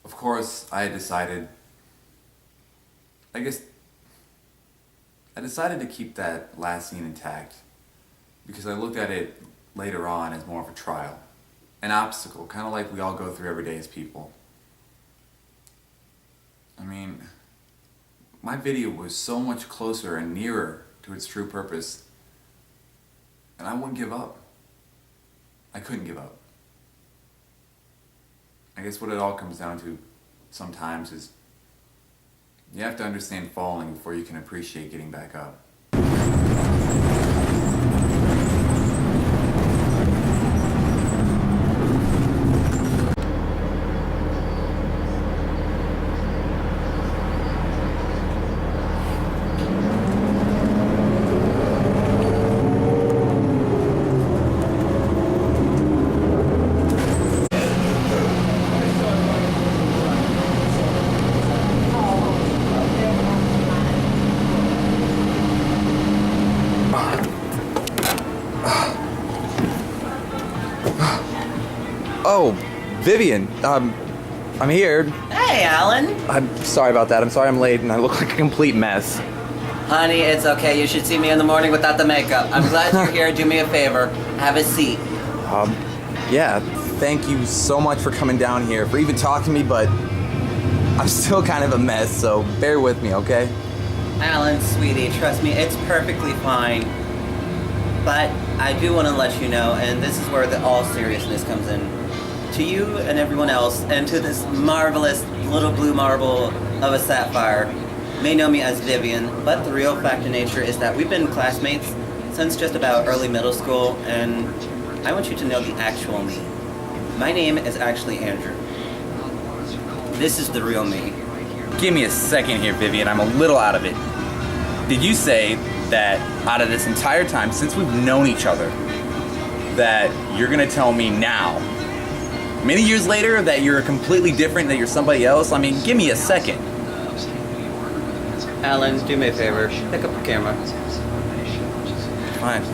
Of course, I decided to keep that last scene intact because I looked at it later on as more of a trial, an obstacle, kind of like we all go through every day as people. I mean, my video was so much closer and nearer to its true purpose, and I wouldn't give up. I couldn't give up. I guess what it all comes down to sometimes is you have to understand falling before you can appreciate getting back up. Oh, Vivian, I'm here. Hey, Alan. I'm sorry about that. I'm sorry I'm late and I look like a complete mess. Honey, it's okay. You should see me in the morning without the makeup. I'm glad you're here. Do me a favor. Have a seat. Yeah, thank you so much for coming down here, for even talking to me, but I'm still kind of a mess, so bear with me, okay? Alan, sweetie, trust me, it's perfectly fine. But I do want to let you know, and this is where the all seriousness comes in, to you and everyone else, and to this marvelous little blue marble of a sapphire, may know me as Vivian, but the real fact of nature is that we've been classmates since just about early middle school, and I want you to know the actual me. My name is actually Andrew. This is the real me. Give me a second here, Vivian. I'm a little out of it. Did you say that out of this entire time, since we've known each other, that you're gonna tell me now, many years later, that you're completely different, that you're somebody else? I mean, give me a second. Alan, do me a favor. Pick up the camera. Fine.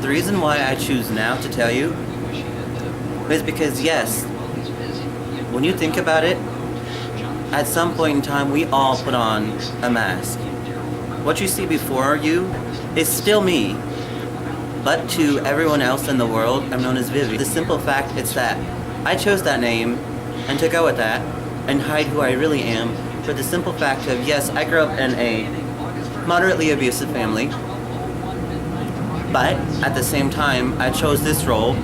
The reason why I choose now to tell you is because, yes, when you think about it, at some point in time, we all put on a mask. What you see before you is still me, but to everyone else in the world, I'm known as Vivi. The simple fact is that I chose that name and to go with that and hide who I really am for the simple fact of, yes, I grew up in a moderately abusive family, But at the same time, I chose this role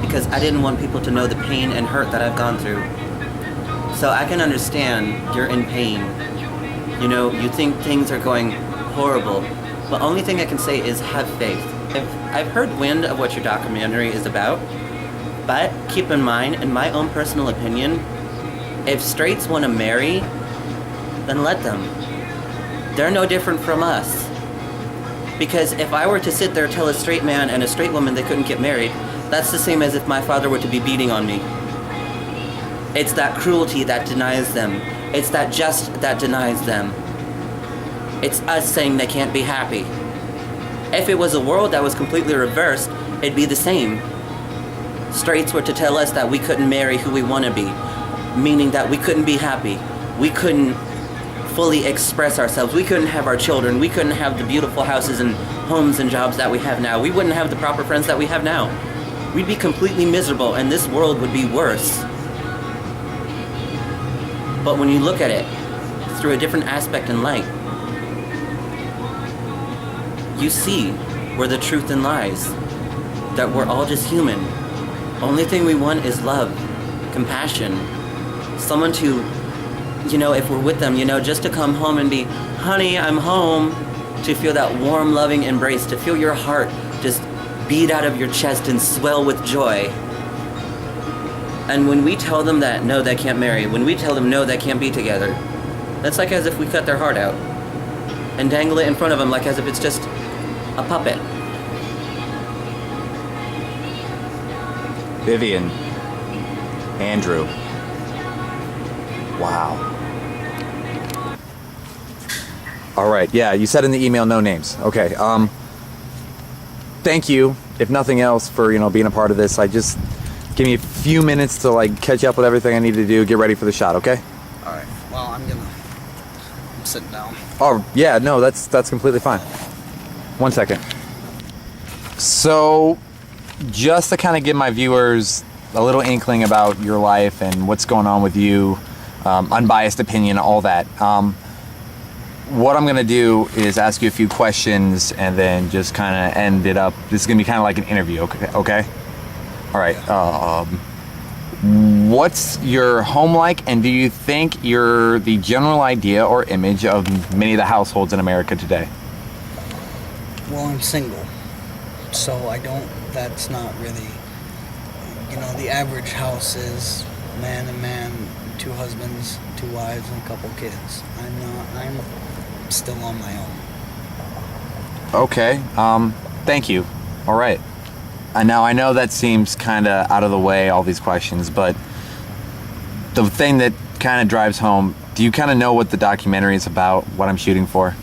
because I didn't want people to know the pain and hurt that I've gone through. So I can understand you're in pain. You know, you think things are going horrible. The only thing I can say is have faith. I've heard wind of what your documentary is about, but keep in mind, in my own personal opinion, if straights want to marry, then let them. They're no different from us. Because if I were to sit there and tell a straight man and a straight woman they couldn't get married, that's the same as if my father were to be beating on me. It's that cruelty that denies them. It's that just that denies them. It's us saying they can't be happy. If it was a world that was completely reversed, it'd be the same. Straights were to tell us that we couldn't marry who we want to be, meaning that we couldn't be happy. We couldn't fully express ourselves. We couldn't have our children. We couldn't have the beautiful houses and homes and jobs that we have now. We wouldn't have the proper friends that we have now. We'd be completely miserable and this world would be worse. But when you look at it through a different aspect and light, you see where the truth in lies. That we're all just human. Only thing we want is love, compassion, someone to, you know, if we're with them, you know, just to come home and be, honey, I'm home, to feel that warm, loving embrace, to feel your heart just beat out of your chest and swell with joy. And when we tell them that, no, they can't marry, when we tell them, no, they can't be together, that's like as if we cut their heart out and dangle it in front of them like as if it's just a puppet. Vivian. Andrew. Wow. All right, yeah, you said in the email no names. Okay, thank you, if nothing else, for, you know, being a part of this. Just give me a few minutes to, like, catch up with everything I need to do, get ready for the shot, okay? All right. Well, I'm sitting down. Oh, yeah, no, that's completely fine. 1 second. So, just to kind of give my viewers a little inkling about your life and what's going on with you, unbiased opinion, all that. What I'm gonna do is ask you a few questions and then just kind of end it up. This is gonna be kind of like an interview, okay? All right. What's your home like, and do you think you're the general idea or image of many of the households in America today? Well, I'm single, so that's not really, you know, the average house is man and man, 2 husbands, 2 wives, and a couple kids. I'm still on my own. Okay, thank you. All right. Now, I know that seems kind of out of the way, all these questions, but the thing that kind of drives home, do you kind of know what the documentary is about, what I'm shooting for?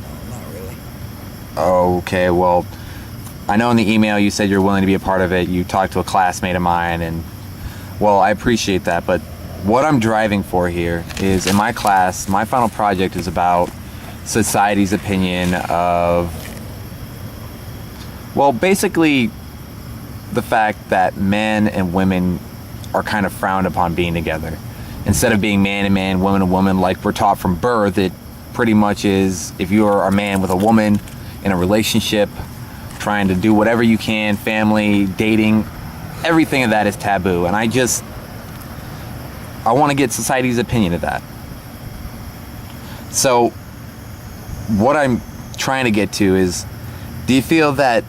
No, not really. Okay, well, I know in the email you said you're willing to be a part of it. You talked to a classmate of mine, and, well, I appreciate that, but what I'm driving for here is, in my class, my final project is about society's opinion of, well, basically the fact that men and women are kind of frowned upon being together. Instead of being man and man, woman and woman, like we're taught from birth, it pretty much is, if you're a man with a woman in a relationship, trying to do whatever you can, family, dating, everything of that is taboo. And I want to get society's opinion of that. So what I'm trying to get to is, do you feel that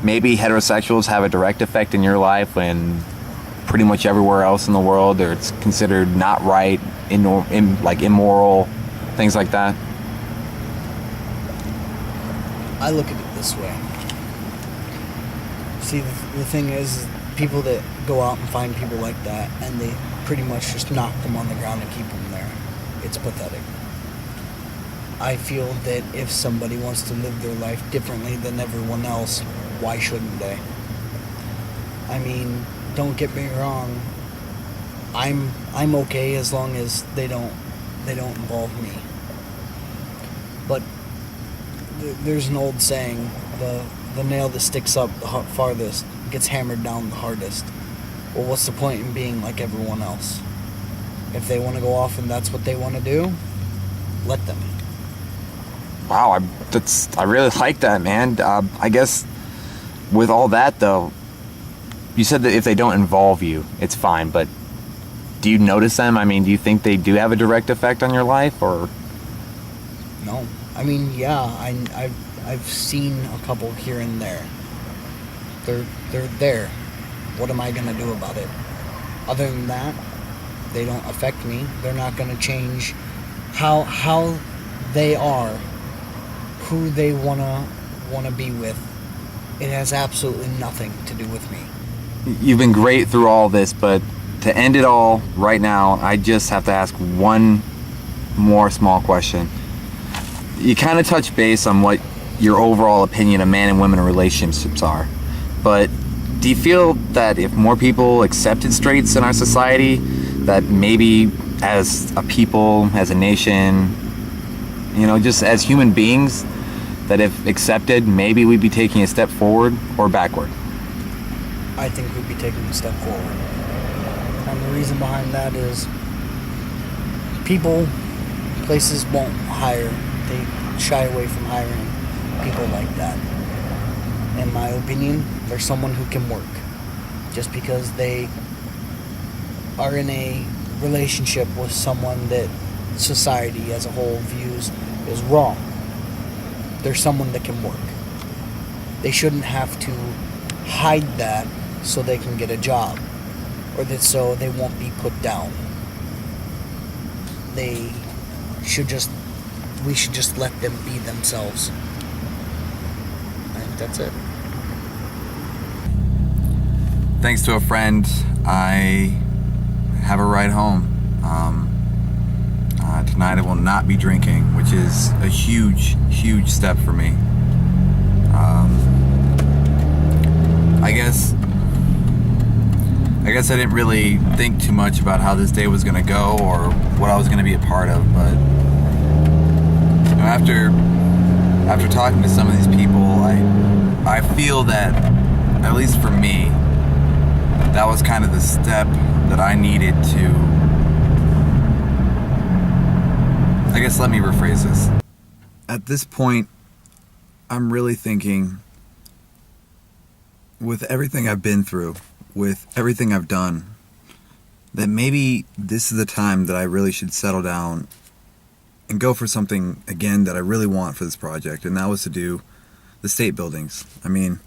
maybe heterosexuals have a direct effect in your life when pretty much everywhere else in the world or it's considered not right, like immoral, things like that? I look at it this way. See, the thing is, people that go out and find people like that and they pretty much just knock them on the ground and keep them there, it's pathetic. I feel that if somebody wants to live their life differently than everyone else, why shouldn't they? I mean, don't get me wrong. I'm okay as long as they don't involve me. But there's an old saying: the nail that sticks up the farthest gets hammered down the hardest. Well, what's the point in being like everyone else? If they want to go off and that's what they want to do, let them. Wow, I really like that, man. I guess with all that though, you said that if they don't involve you, it's fine. But do you notice them? I mean, do you think they do have a direct effect on your life, or? No, I mean, yeah, I've seen a couple here and there. They're there. What am I gonna do about it? Other than that, they don't affect me. They're not gonna change how they are, who they wanna be with. It has absolutely nothing to do with me. You've been great through all this, but to end it all right now, I just have to ask one more small question. You kind of touch base on what your overall opinion of man and women in relationships are, but do you feel that if more people accepted straights in our society, that maybe as a people, as a nation, you know, just as human beings, that if accepted, maybe we'd be taking a step forward or backward? I think we'd be taking a step forward. And the reason behind that is places won't hire. They shy away from hiring people like that. In my opinion, they're someone who can work. Just because they are in a relationship with someone that society as a whole views is wrong. They're someone that can work. They shouldn't have to hide that so they can get a job, or that so they won't be put down. We should just let them be themselves. I think that's it. Thanks to a friend, I have a ride home. Tonight I will not be drinking, which is a huge, huge step for me. I guess I didn't really think too much about how this day was gonna go or what I was gonna be a part of, but you know, after talking to some of these people, I feel that, at least for me, that was kind of the step that I needed to, I guess let me rephrase this. At this point, I'm really thinking, with everything I've been through, with everything I've done, that maybe this is the time that I really should settle down and go for something again that I really want for this project, and that was to do the state buildings. I mean,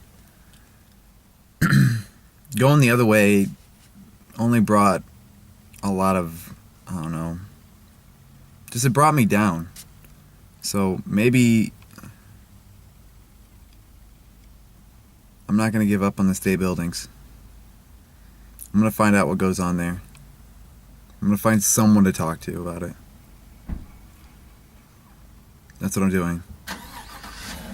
going the other way only brought a lot of, I don't know, just it brought me down. So maybe I'm not going to give up on the state buildings. I'm going to find out what goes on there. I'm going to find someone to talk to about it. That's what I'm doing.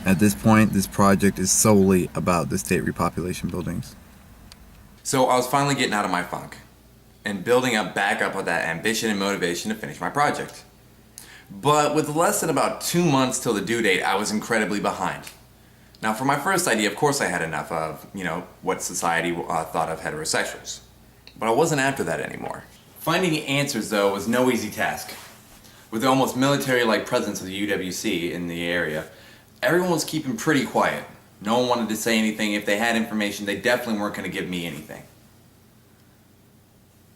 At this point, this project is solely about the state repopulation buildings. So I was finally getting out of my funk and building up back up with that ambition and motivation to finish my project. But with less than about 2 months till the due date, I was incredibly behind. Now for my first idea, of course I had enough of, you know, what society thought of heterosexuals. But I wasn't after that anymore. Finding answers though was no easy task. With the almost military-like presence of the UWC in the area, everyone was keeping pretty quiet. No one wanted to say anything. If they had information, they definitely weren't going to give me anything.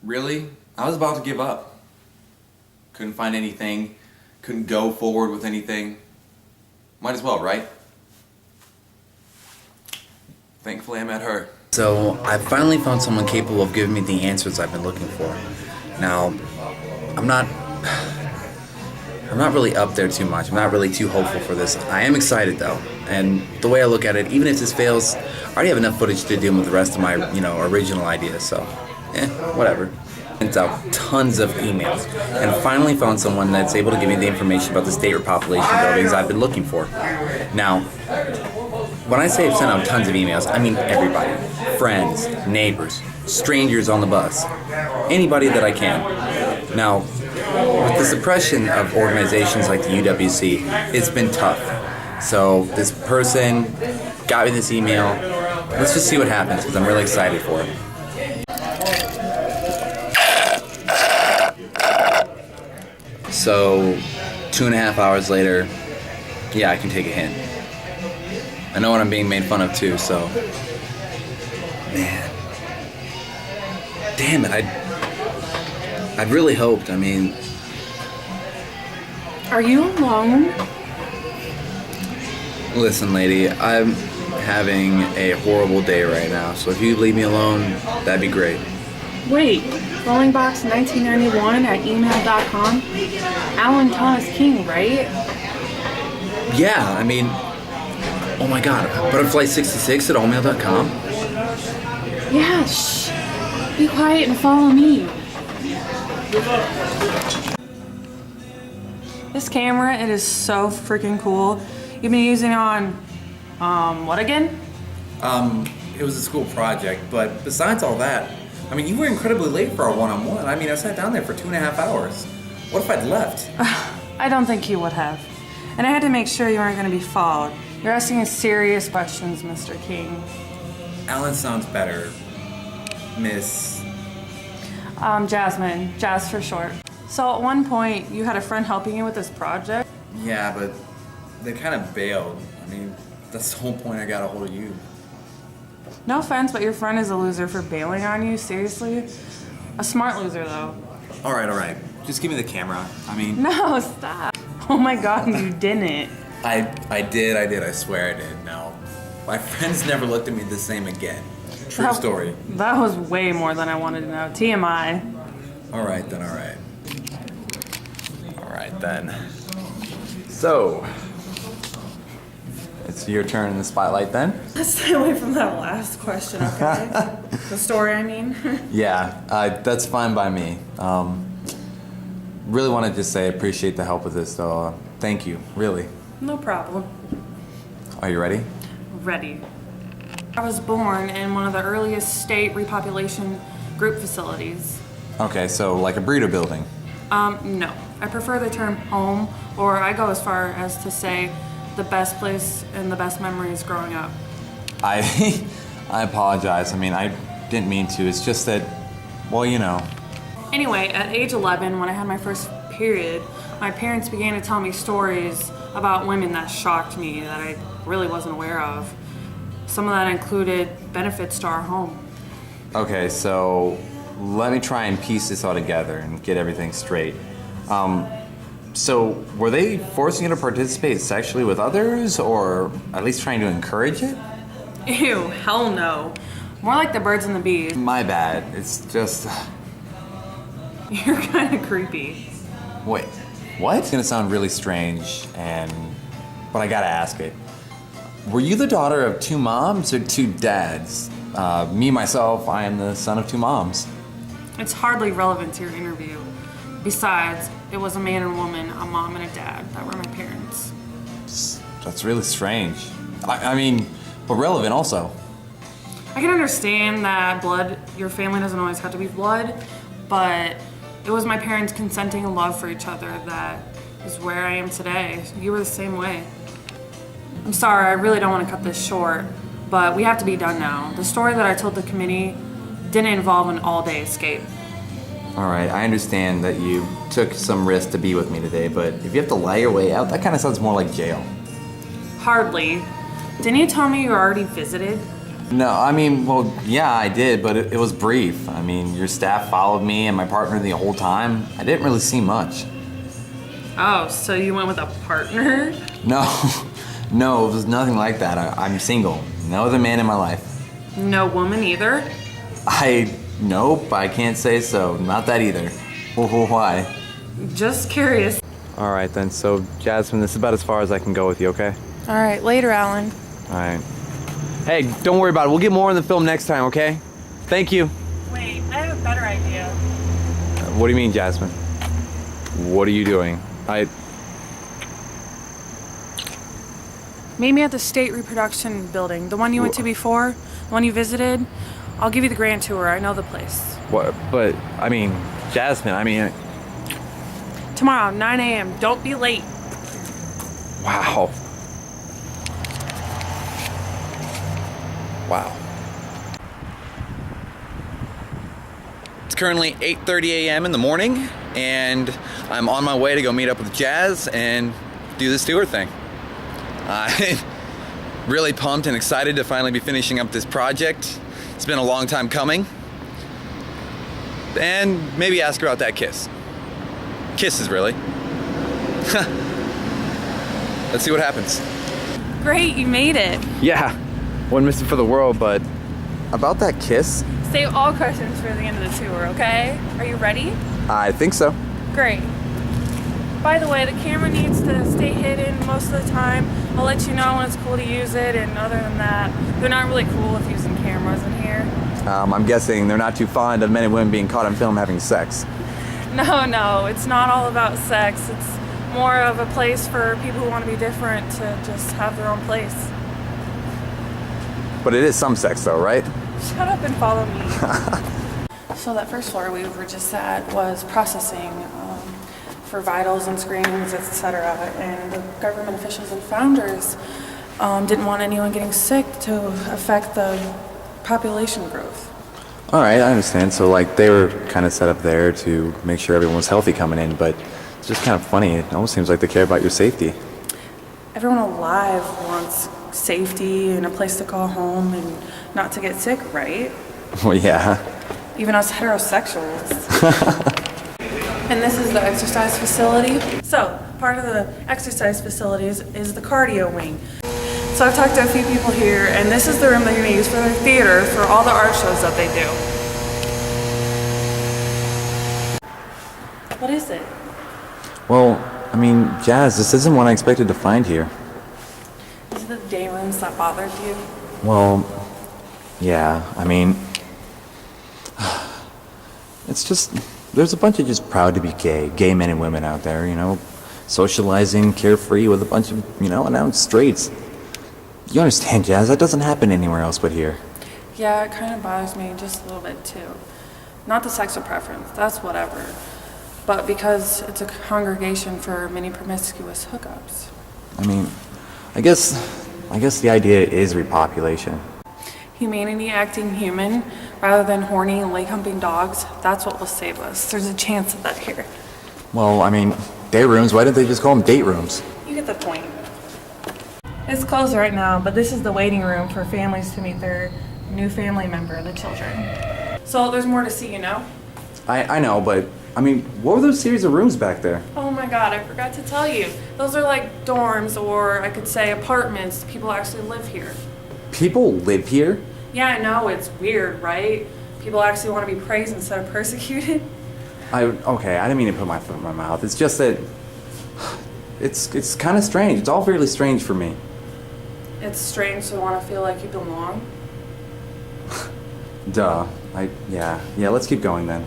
Really? I was about to give up. Couldn't find anything. Couldn't go forward with anything. Might as well, right? Thankfully, I met her. So I finally found someone capable of giving me the answers I've been looking for. Now, I'm not really up there too much. I'm not really too hopeful for this. I am excited though, and the way I look at it, even if this fails, I already have enough footage to do with the rest of my, original ideas. So, whatever. Sent out tons of emails, and finally found someone that's able to give me the information about the state repopulation buildings I've been looking for. Now, when I say I've sent out tons of emails, I mean everybody. Friends, neighbors, strangers on the bus, anybody that I can. Now, with the suppression of organizations like the UWC, it's been tough. So this person got me this email. Let's just see what happens, because I'm really excited for it. So 2.5 hours later, yeah, I can take a hint. I know what I'm being made fun of too, so. Man. Damn it, I'd really hoped, I mean. Are you alone? Listen, lady, I'm having a horrible day right now, so if you leave me alone, that'd be great. Wait, rollingbox1991 at email.com? Alan Thomas King, right? Yeah, I mean, oh my god, butterfly66 at allmail.com? Yeah, shh. Be quiet and follow me. This camera, it is so freaking cool. You've been using it on, what again? It was a school project, but besides all that, I mean, you were incredibly late for our one-on-one. I mean, I sat down there for 2.5 hours. What if I'd left? I don't think you would have. And I had to make sure you weren't going to be followed. You're asking serious questions, Mr. King. Alan sounds better. Miss... Jasmine. Jazz for short. So at one point, you had a friend helping you with this project? Yeah, but they kind of bailed. I mean, that's the whole point I got a hold of you. No offense, but your friend is a loser for bailing on you, seriously? A smart loser, though. All right. Just give me the camera. I mean... No, stop. Oh my god, you didn't. I did, I swear I did. No. My friends never looked at me the same again. True story. That was way more than I wanted to know. TMI. All right then. So, it's your turn in the spotlight then? Let's stay away from that last question, okay? The story, I mean. Yeah, that's fine by me. Really want to just say I appreciate the help with this, though. Thank you, really. No problem. Are you ready? Ready. I was born in one of the earliest state repopulation group facilities. Okay, so like a breeder building. No. I prefer the term home, or I go as far as to say the best place and the best memories growing up. I apologize. I mean, I didn't mean to. It's just that, well, you know. Anyway, at age 11, when I had my first period, my parents began to tell me stories about women that shocked me, that I really wasn't aware of. Some of that included benefits to our home. Okay, so let me try and piece this all together and get everything straight. So were they forcing you to participate sexually with others, or at least trying to encourage it? Ew, hell no. More like the birds and the bees. My bad. It's just... You're kind of creepy. Wait, what? It's gonna sound really strange, but I gotta ask it. Were you the daughter of two moms or two dads? Me, myself, I am the son of two moms. It's hardly relevant to your interview. Besides, it was a man and woman, a mom and a dad, that were my parents. That's really strange. I mean, but relevant also. I can understand that your family doesn't always have to be blood, but it was my parents' consenting love for each other that is where I am today. You were the same way. I'm sorry, I really don't want to cut this short, but we have to be done now. The story that I told the committee didn't involve an all-day escape. All right, I understand that you took some risk to be with me today, but if you have to lie your way out, that kind of sounds more like jail. Hardly. Didn't you tell me you already visited? No, I mean, well, yeah, I did, but it was brief. I mean, your staff followed me and my partner the whole time. I didn't really see much. Oh, so you went with a partner? No, no, it was nothing like that. I'm single. No other man in my life. No woman either? Nope, I can't say so. Not that either. Why? Just curious. All right then, so Jasmine, this is about as far as I can go with you, okay? All right, later, Alan. All right. Hey, don't worry about it. We'll get more in the film next time, okay? Thank you. Wait, I have a better idea. What do you mean, Jasmine? What are you doing? Meet me at the State Reproduction Building, the one you went to before, the one you visited. I'll give you the grand tour. I know the place. What? But, I mean, Jasmine, Tomorrow, 9 a.m. Don't be late. Wow. Wow. It's currently 8:30 a.m. in the morning, and I'm on my way to go meet up with Jazz and do this tour thing. I'm really pumped and excited to finally be finishing up this project. It's been a long time coming. And maybe ask her about that kiss. Kisses, really. Let's see what happens. Great, you made it. Yeah, wouldn't miss it for the world, but about that kiss? Save all questions for the end of the tour, okay? Are you ready? I think so. Great. By the way, the camera needs to stay hidden most of the time. I'll let you know when it's cool to use it, and other than that, they're not really cool with using cameras in here. I'm guessing they're not too fond of men and women being caught on film having sex. No, it's not all about sex. It's more of a place for people who want to be different to just have their own place. But it is some sex though, right? Shut up and follow me. So that first floor we were just at was processing for vitals and screenings, etc. And the government officials and founders didn't want anyone getting sick to affect the population growth. All right, I understand. So like they were kind of set up there to make sure everyone was healthy coming in, but it's just kind of funny. It almost seems like they care about your safety. Everyone alive wants safety and a place to call home and not to get sick, right? Well, yeah. Even us heterosexuals. And this is the exercise facility. So, part of the exercise facilities is the cardio wing. So I've talked to a few people here, and this is the room they're going to use for their theater for all the art shows that they do. What is it? Well, I mean, Jazz, this isn't what I expected to find here. Is it the day rooms that bothered you? Well, yeah, I mean, it's just, there's a bunch of just proud to be gay men and women out there, you know, socializing, carefree with a bunch of, you know, announced straights. You understand, Jazz, that doesn't happen anywhere else but here. Yeah, it kind of bothers me just a little bit too. Not the sexual preference, that's whatever. But because it's a congregation for many promiscuous hookups. I mean, I guess the idea is repopulation. Humanity acting human rather than horny and leg-humping dogs, that's what will save us. There's a chance of that here. Well, I mean, day rooms, why didn't they just call them date rooms? You get the point. It's closed right now, but this is the waiting room for families to meet their new family member, the children. So there's more to see, you know? I know, but, I mean, what were those series of rooms back there? Oh my god, I forgot to tell you. Those are like dorms, or I could say apartments. People actually live here. People live here? Yeah, I know, it's weird, right? People actually want to be praised instead of persecuted. Okay, I didn't mean to put my foot in my mouth. It's just that it's kind of strange. It's all really strange for me. It's strange to want to feel like you belong. Duh. Yeah, let's keep going then.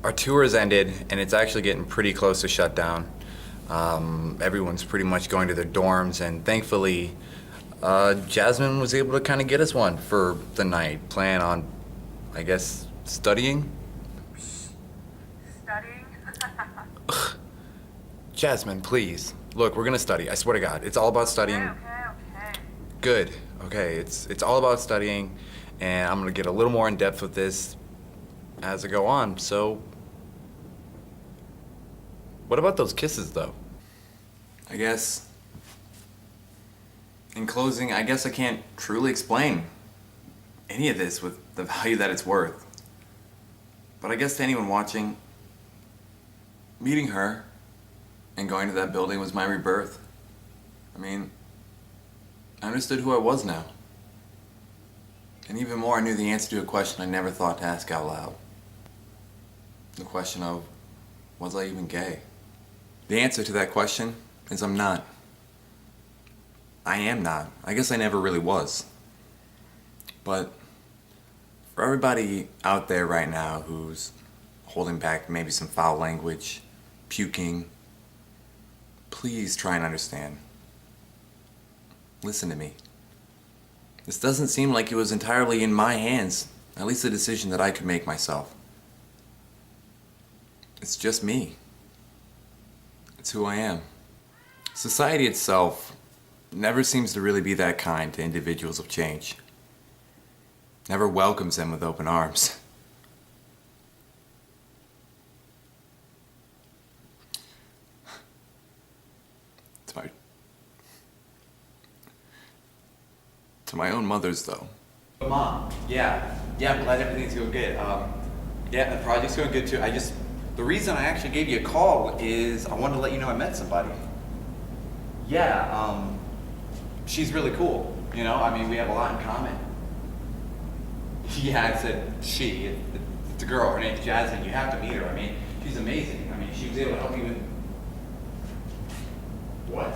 Our tour has ended, and it's actually getting pretty close to shut down. Everyone's pretty much going to their dorms, and thankfully, Jasmine was able to kind of get us one for the night. Plan on, I guess, studying? Studying? Jasmine, please. Look, we're gonna study. I swear to God, it's all about studying. Okay. Good. Okay, it's all about studying, and I'm gonna get a little more in depth with this as I go on. So, what about those kisses, though? I guess, in closing, I guess I can't truly explain any of this with the value that it's worth. But I guess to anyone watching, meeting her and going to that building was my rebirth. I mean, I understood who I was now. And even more, I knew the answer to a question I never thought to ask out loud. The question of, was I even gay? The answer to that question is I'm not. I am not. I guess I never really was. But for everybody out there right now who's holding back maybe some foul language, puking, please try and understand. Listen to me. This doesn't seem like it was entirely in my hands, at least a decision that I could make myself. It's just me. It's who I am. Society itself never seems to really be that kind to individuals of change. Never welcomes them with open arms. To my own mother's, though. But Mom, yeah, I'm glad everything's going good. Yeah, the project's going good too. The reason I actually gave you a call is I wanted to let you know I met somebody. Yeah, she's really cool. You know, I mean, we have a lot in common. Yeah, I said she. It's a girl. Her name's Jasmine. You have to meet her. I mean, she's amazing. I mean, she was able to help me with. What?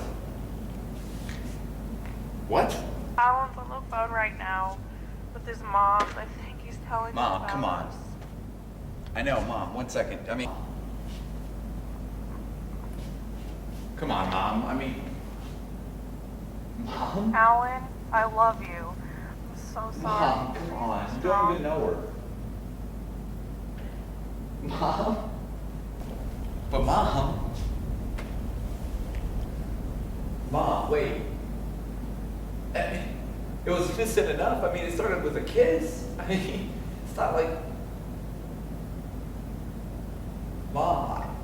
What? Alan's on the phone right now with his mom. I think he's telling Mom, her about come on. us. I know, Mom. 1 second. I mean, come on, Mom. I mean, Mom. Alan, I love you. I'm so sorry. Mom, come on. You don't even know her. Mom. But Mom. Mom, wait. I mean, it was instant enough. I mean, it started with a kiss. I mean, it's not like. Mom,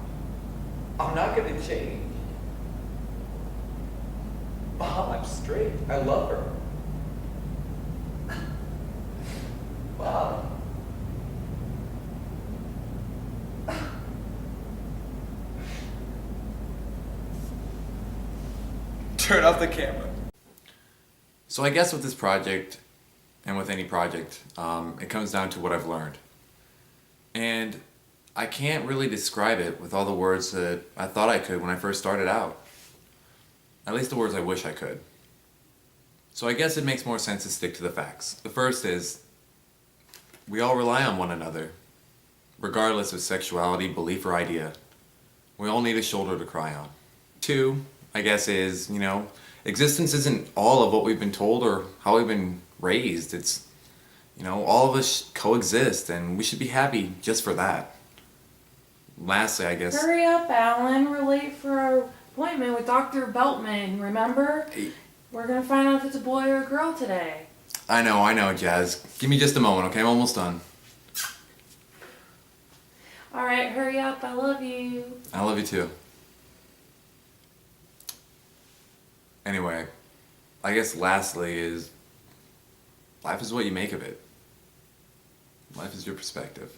I'm not gonna change. Mom, I'm straight. I love her. Mom. Turn off the camera. So I guess with this project, and with any project, it comes down to what I've learned. And I can't really describe it with all the words that I thought I could when I first started out. At least the words I wish I could. So I guess it makes more sense to stick to the facts. The first is, we all rely on one another, regardless of sexuality, belief, or idea. We all need a shoulder to cry on. Two, I guess is, existence isn't all of what we've been told or how we've been raised. It's, all of us coexist, and we should be happy just for that. Lastly, I guess... Hurry up, Alan. We're late for our appointment with Dr. Beltman, remember? We're gonna find out if it's a boy or a girl today. I know, Jazz. Give me just a moment, okay? I'm almost done. Alright, hurry up. I love you. I love you too. Anyway, I guess lastly is, life is what you make of it. Life is your perspective.